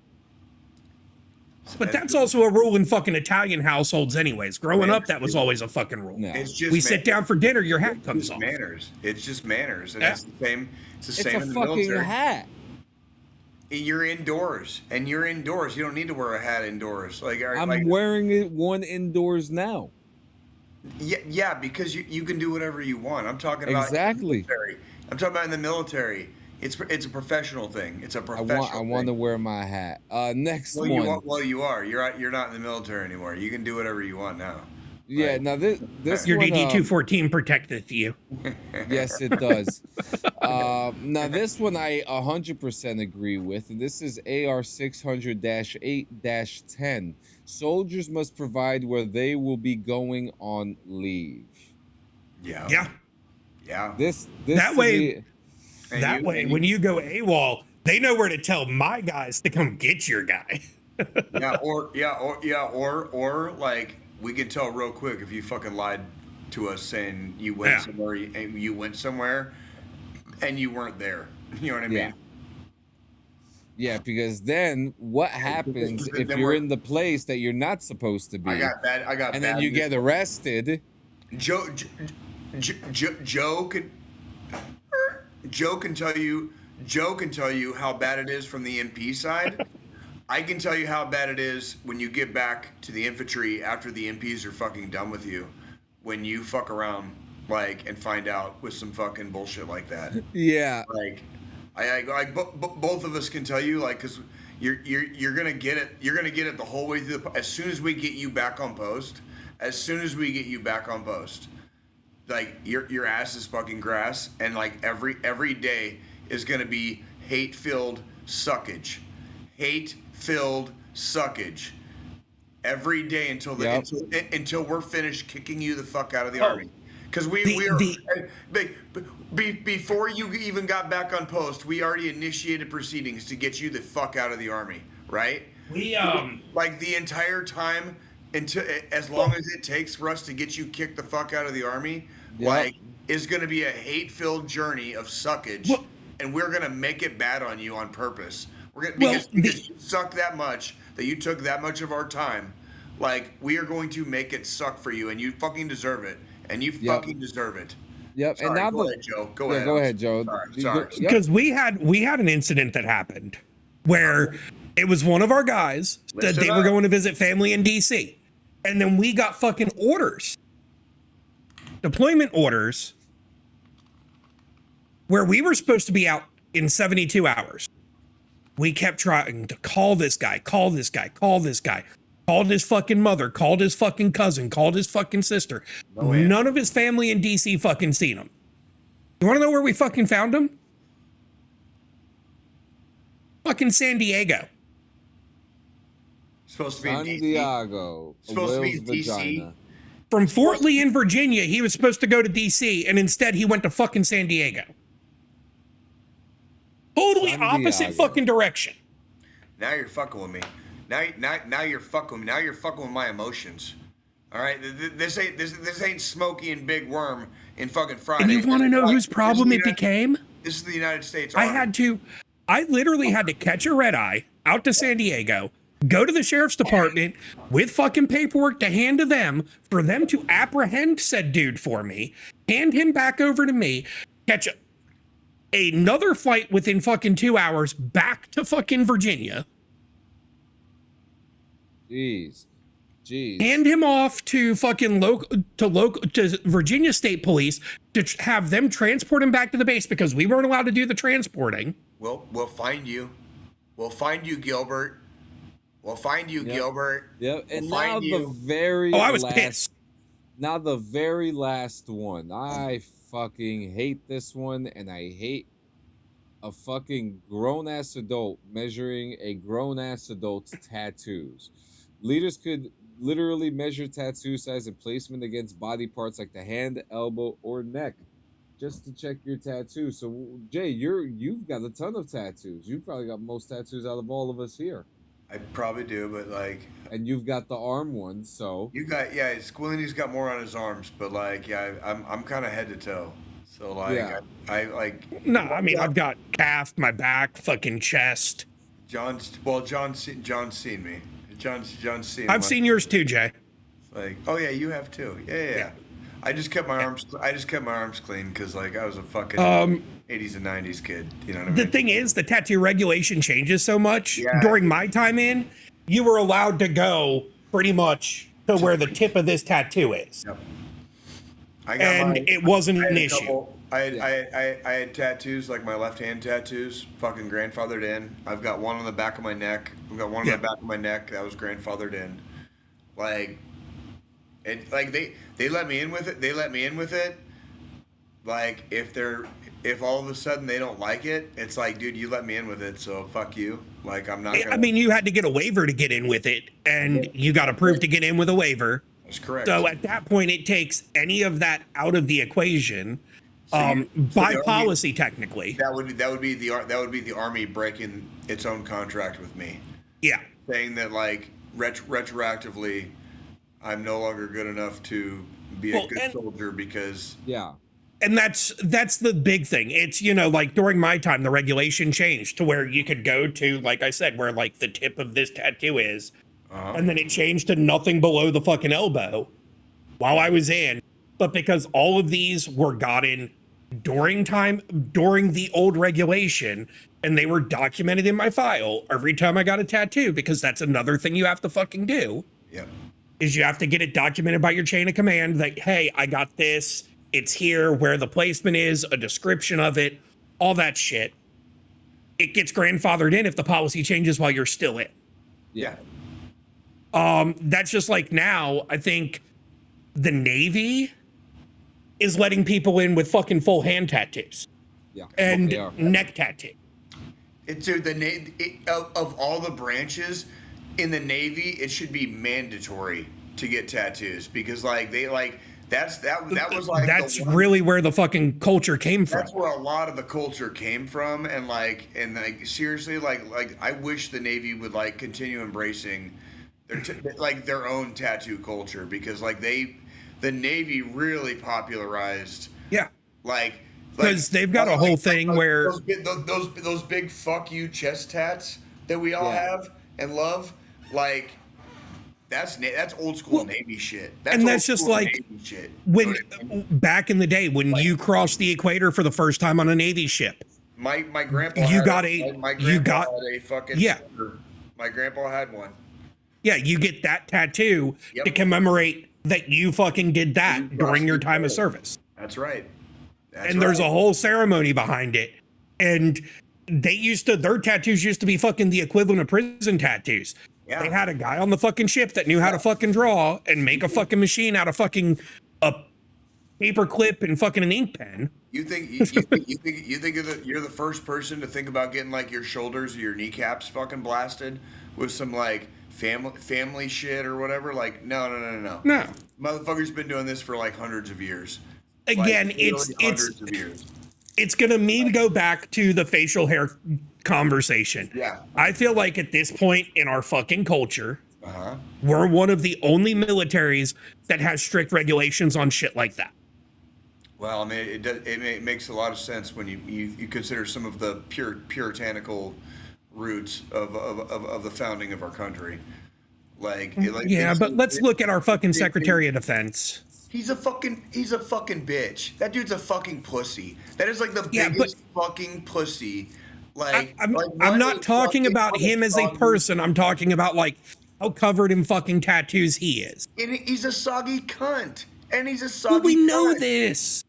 But that's also a rule in fucking Italian households anyways. Growing up, that was always a fucking rule. No. It's just we sit down for dinner, your hat comes off. Manners. It's just manners. And it's the same It's in a the fucking military. hat. You're indoors. You don't need to wear a hat indoors. I'm wearing one indoors now. Yeah, because you can do whatever you want. I'm talking about exactly. I'm talking about in the military. It's a professional thing. It's a professional I want to wear my hat. Next one. You are. You're not in the military anymore. You can do whatever you want now. Yeah. Right. Now this your one, DD214 protecteth you. Yes, it does. Now this one I 100% agree with, and this is AR 600-8-10. Soldiers must provide where they will be going on leave. Yeah. That way, when you go AWOL, they know where to tell my guys to come get your guy. or like we can tell real quick if you fucking lied to us saying you went somewhere, you went somewhere, and you weren't there. You know what I mean? Yeah, because then what happens if you're in the place that you're not supposed to be? I got and then you get arrested. Joe can tell you how bad it is from the MP side. I can tell you how bad it is when you get back to the infantry after the MPs are fucking done with you. When you fuck around and find out with some fucking bullshit like that. Yeah. Both of us can tell you because you're gonna get it. You're gonna get it the whole way through. As soon as we get you back on post. Your ass is fucking grass, and every day is gonna be hate-filled suckage, every day until we're finished kicking you the fuck out of the army. Because before you even got back on post, we already initiated proceedings to get you the fuck out of the army. right? We Like the entire time until as long as it takes for us to get you kicked the fuck out of the army, like is going to be a hate-filled journey of suckage, and we're going to make it bad on you on purpose. We're gonna because you suck that much that you took that much of our time. Like we are going to make it suck for you, and you fucking deserve it, and you fucking deserve it. Yep. Sorry, And now go ahead, Joe. Go ahead. Go ahead, Joe. Sorry. Because we had an incident that happened where it was one of our guys that they were going to visit family in DC, and then we got fucking orders, deployment orders, where we were supposed to be out in 72 hours. We kept trying to call this guy, called his fucking mother, called his fucking cousin, called his fucking sister. None of his family in DC fucking seen him. You want to know where we fucking found him? Fucking San Diego. Supposed to be in DC. Diego. Supposed to be in DC. Vagina. From Fort Lee in Virginia, he was supposed to go to DC, and instead he went to fucking San Diego. Totally opposite fucking direction. Now you're fucking with me. Now you're fucking. Now you're fucking with my emotions. All right, this ain't Smokey and Big Worm in fucking Friday. And you want to know whose problem it became? This is the United States Army. I literally had to catch a red eye out to San Diego, go to the sheriff's department with fucking paperwork to hand to them for them to apprehend said dude for me, hand him back over to me, catch another flight within fucking 2 hours back to fucking Virginia. Jeez. Hand him off to fucking to Virginia State Police to have them transport him back to the base because we weren't allowed to do the transporting. We'll find you. We'll find you, Gilbert. We'll find you, Gilbert. Yep. And we'll now the very I was last, pissed. Now the very last one. I fucking hate this one, and I hate a fucking grown-ass adult measuring a grown-ass adult's tattoos. Leaders could literally measure tattoo size and placement against body parts like the hand, elbow, or neck, just to check your tattoo. So, Jay, you've got a ton of tattoos. You've probably got most tattoos out of all of us here. I probably do, but like. And you've got the arm one, so. You got Squillini's got more on his arms, but like I'm kind of head to toe. So like I like. No, I mean I've got calf, my back, fucking chest. John's seen me. John's seen. I've seen yours too, Jay. Like, oh yeah, you have too. Yeah. I just kept my arms clean because like I was a fucking 80s and 90s kid. You know what I mean? The thing is, the tattoo regulation changes so much. During my time in, you were allowed to go pretty much to where the tip of this tattoo is. Yep. It wasn't an issue. I had tattoos, like my left hand tattoos, fucking grandfathered in. I've got one on the back of my neck. I've got one on the back of my neck that was grandfathered in. Like, they let me in with it. They let me in with it. Like, if all of a sudden they don't like it, it's like, dude, you let me in with it, so fuck you. Like, I'm not gonna. I mean, you had to get a waiver to get in with it, and you got approved to get in with a waiver. That's correct. So at that point, it takes any of that out of the equation. By policy, technically, that would be the Army breaking its own contract with me. Yeah, saying that like retroactively, I'm no longer good enough to be a good soldier because and that's the big thing. It's like during my time, the regulation changed to where you could go to, like I said, where like the tip of this tattoo is, and then it changed to nothing below the fucking elbow while I was in. But because all of these were gotten during the old regulation, and they were documented in my file every time I got a tattoo, because that's another thing you have to fucking do. Yep. Is you have to get it documented by your chain of command that, hey, I got this, it's here, where the placement is, a description of it, all that shit. It gets grandfathered in if the policy changes while you're still in. Yeah. That's just like now, I think the Navy is letting people in with fucking full hand tattoos. Yeah. And neck tattoo. Of all the branches in the Navy, it should be mandatory to get tattoos because like That was like that's really where the fucking culture came from. That's where a lot of the culture came from, and seriously, I wish the Navy would like continue embracing their own tattoo culture, because the Navy really popularized because they've got a whole thing where those big fuck you chest tats that we all have and love, that's old school Navy shit. That's just like shit. When back in the day when you crossed the equator for the first time on a Navy ship. My grandpa had a fucking sticker. My grandpa had one. Yeah, you get that tattoo to commemorate that you fucking did that during your time of service. That's right. There's a whole ceremony behind it. And their tattoos used to be fucking the equivalent of prison tattoos. Yeah. They had a guy on the fucking ship that knew how to fucking draw and make a fucking machine out of fucking a paper clip and fucking an ink pen. You're the first person to think about getting like your shoulders or your kneecaps fucking blasted with some like family shit or whatever? Like, no. No. Motherfucker's been doing this for like hundreds of years. Again, it's gonna go back to the facial hair conversation. Yeah. I feel like at this point in our fucking culture, we're one of the only militaries that has strict regulations on shit like that. Well, I mean, it makes a lot of sense when you consider some of the puritanical roots of the founding of our country. But let's look at our fucking Secretary of Defense. He's a fucking bitch. That dude's a fucking pussy. That is like the biggest fucking pussy. I'm not talking about him as a person. I'm talking about like how covered in fucking tattoos he is. And he's a soggy cunt. And he's a soggy we know cunt. this.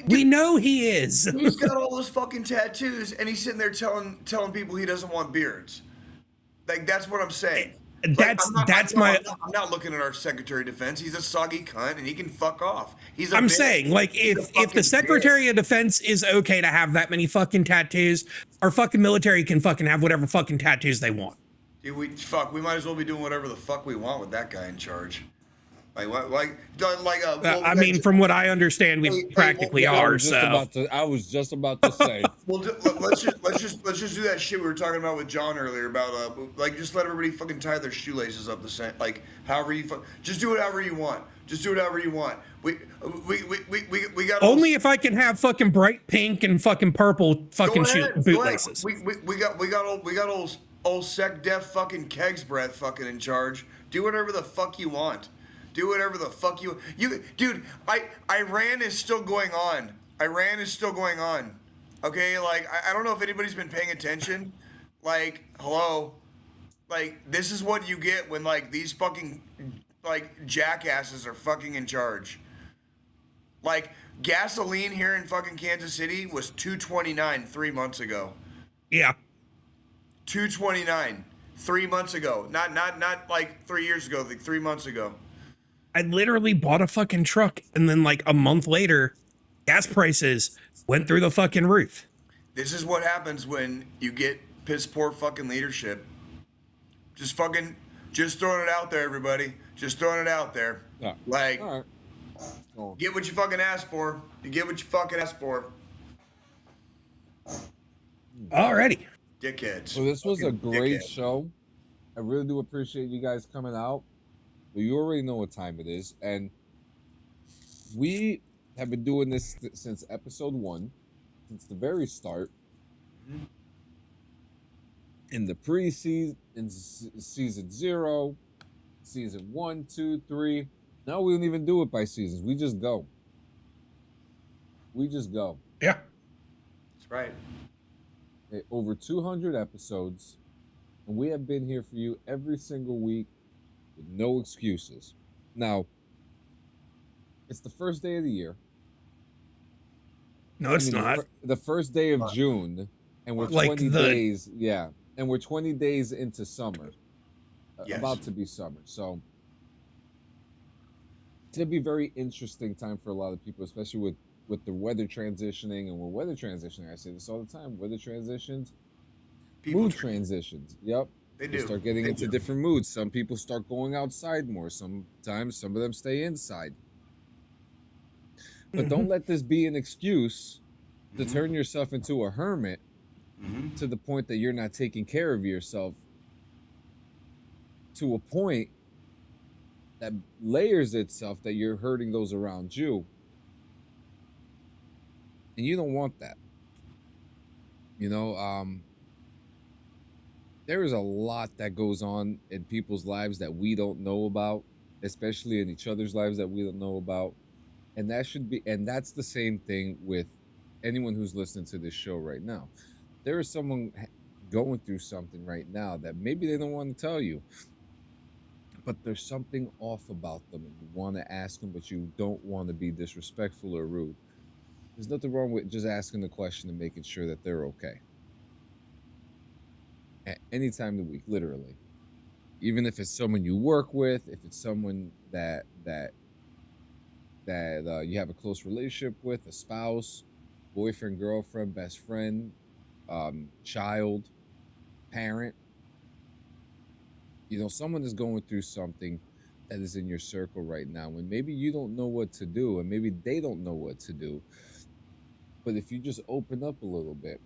We know he is. He's got all those fucking tattoos, and he's sitting there telling people he doesn't want beards. Like, that's what I'm saying. I'm not looking at our Secretary of Defense. He's a soggy cunt, and he can fuck off. I'm saying, like, if the Secretary of Defense is okay to have that many fucking tattoos, our fucking military can fucking have whatever fucking tattoos they want. Dude, we might as well be doing whatever the fuck we want with that guy in charge. From what I understand, we practically are. I was just about to say. Well, let's just do that shit we were talking about with John earlier about just let everybody fucking tie their shoelaces up the same, however you just do it however you want. Just do it however you want. We got only if I can have fucking bright pink and fucking purple fucking bootlaces. We got old sec def fucking Kegs breath fucking in charge. Do whatever the fuck you want. Do whatever the fuck you dude. Iran is still going on. Okay, I don't know if anybody's been paying attention. Hello. This is what you get when these fucking jackasses are fucking in charge. Gasoline here in fucking Kansas City was $2.29 3 months ago. Yeah. $2.29 3 months ago. Not 3 years ago, 3 months ago. I literally bought a fucking truck, and then a month later, gas prices went through the fucking roof. This is what happens when you get piss poor fucking leadership. Just throwing it out there, everybody. Just throwing it out there. Yeah. All right. Get what you fucking asked for. You get what you fucking asked for. Alrighty. Dickheads. So this was a great show. I really do appreciate you guys coming out. But you already know what time it is, and we have been doing this since episode 1, since the very start. In the pre-season, in season 0, season 1, 2, 3. Now we don't even do it by seasons. We just go. Yeah. That's right. Okay, over 200 episodes, and we have been here for you every single week. With no excuses. Now, it's the first day of the year. No, it's not. The first day of June, and we're 20 days. Yeah, and we're 20 days into summer. Yes. About to be summer. So it's gonna be a very interesting time for a lot of people, especially with the weather transitioning. And with weather transitioning, I say this all the time: weather transitions, mood transitions. Yep. They start getting into different moods. Some people start going outside more. Sometimes some of them stay inside. But don't let this be an excuse to turn yourself into a hermit to the point that you're not taking care of yourself to a point that layers itself that you're hurting those around you. And you don't want that. You know, there is a lot that goes on in people's lives that we don't know about, especially in each other's lives that we don't know about. And that's the same thing with anyone who's listening to this show right now. There is someone going through something right now that maybe they don't want to tell you, but there's something off about them and you want to ask them, but you don't want to be disrespectful or rude. There's nothing wrong with just asking the question and making sure that they're okay. At any time of the week, literally. Even if it's someone you work with, if it's someone that you have a close relationship with, a spouse, boyfriend, girlfriend, best friend, child, parent. You know, someone is going through something that is in your circle right now, and maybe you don't know what to do, and maybe they don't know what to do. But if you just open up a little bit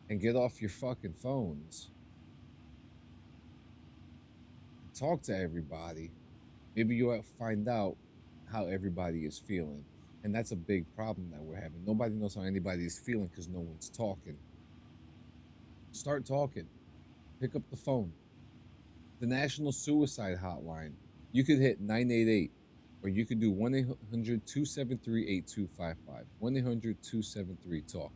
and get off your fucking phones, talk to everybody, maybe you'll find out how everybody is feeling. And that's a big problem that we're having. Nobody knows how anybody is feeling because no one's talking. Start talking. Pick up the phone. The National Suicide Hotline. You could hit 988, or you could do 1-800-273-8255. 1-800-273-TALK.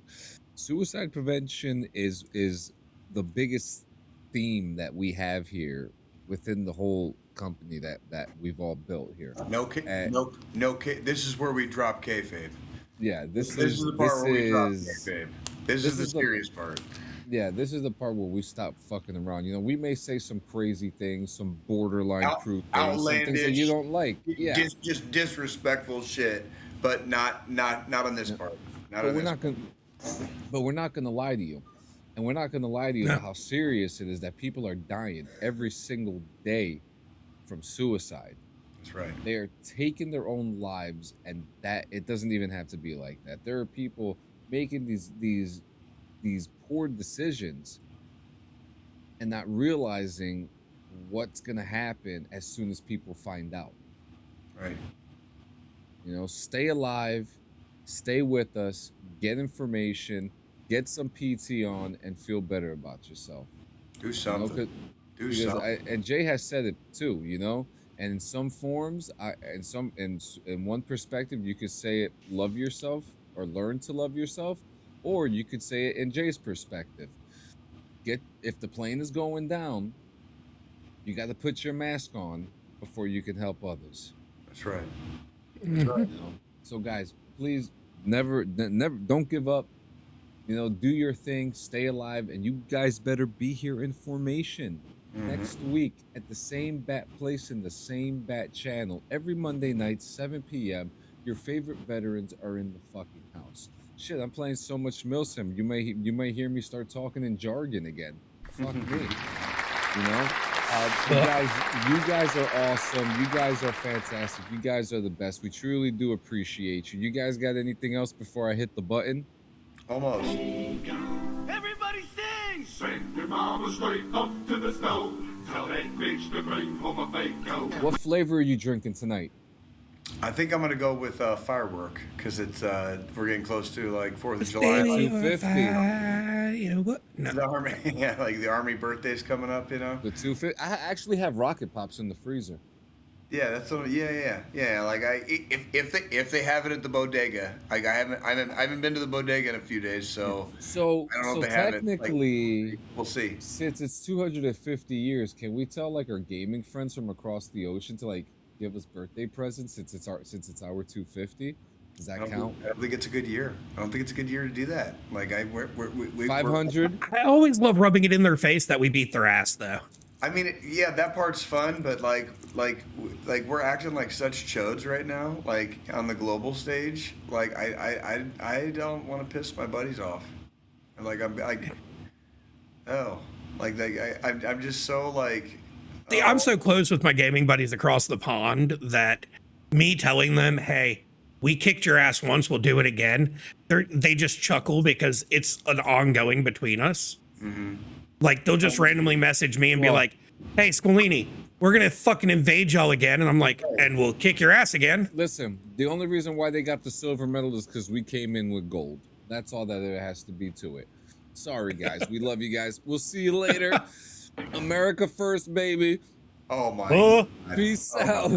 Suicide prevention is the biggest theme that we have here within the whole company that we've all built here. This is where we drop kayfabe. Yeah, this is the part where we drop kayfabe. This is the serious part. Yeah, this is the part where we stop fucking around. You know, we may say some crazy things, some borderline crude things, some things that you don't like. Yeah, just disrespectful shit, but not on this part. But we're not gonna lie to you, and we're not gonna lie to you about how serious it is that people are dying every single day from suicide. That's right. They are taking their own lives, and that it doesn't even have to be like that. There are people making these poor decisions and not realizing what's going to happen as soon as people find out. Right. You know, stay alive, stay with us, get information, get some PT on, and feel better about yourself. Do something. And Jay has said it too, you know, and in some forms, in one perspective, you could say it, love yourself or learn to love yourself. Or you could say it in Jay's perspective. If the plane is going down, you got to put your mask on before you can help others. That's right. That's right. You know? So guys, please never don't give up. You know, do your thing, stay alive, and you guys better be here in formation next week at the same bat place in the same bat channel every Monday night, 7 p.m. Your favorite veterans are in the fucking house. Shit, I'm playing so much Milsim. You may hear me start talking in jargon again. Fuck me. You know? You guys are awesome. You guys are fantastic. You guys are the best. We truly do appreciate you. You guys got anything else before I hit the button? Almost. Everybody sing! Send your mama straight up to the stove. Tell that bitch to bring home a Fago. What flavor are you drinking tonight? I think I'm gonna go with firework because it's we're getting close to like 4th of July. 250. You know what? No. The army, yeah, like the army birthday's coming up. You know. The 250. I actually have rocket pops in the freezer. Yeah, that's what. Yeah. Like if they have it at the bodega, like I haven't been to the bodega in a few days, so I don't know if they have it. Technically, we'll see. Since it's 250 years, can we tell like our gaming friends from across the ocean to like give us birthday presents since it's our 250? Does that count? I don't think it's a good year. I don't think it's a good year to do that. Like we 500. I always love rubbing it in their face that we beat their ass, though. I mean, yeah, that part's fun, but like we're acting like such chodes right now, like on the global stage. Like I don't want to piss my buddies off. Like I'm just so like. See, I'm so close with my gaming buddies across the pond that me telling them, hey, we kicked your ass once, we'll do it again. They just chuckle because it's an ongoing between us. Like, they'll just randomly message me and be like, hey, Squillini, we're going to fucking invade y'all again. And I'm like, and we'll kick your ass again. Listen, the only reason why they got the silver medal is because we came in with gold. That's all that there has to be to it. Sorry, guys. We love you guys. We'll see you later. America first, baby. Oh, my. Peace out.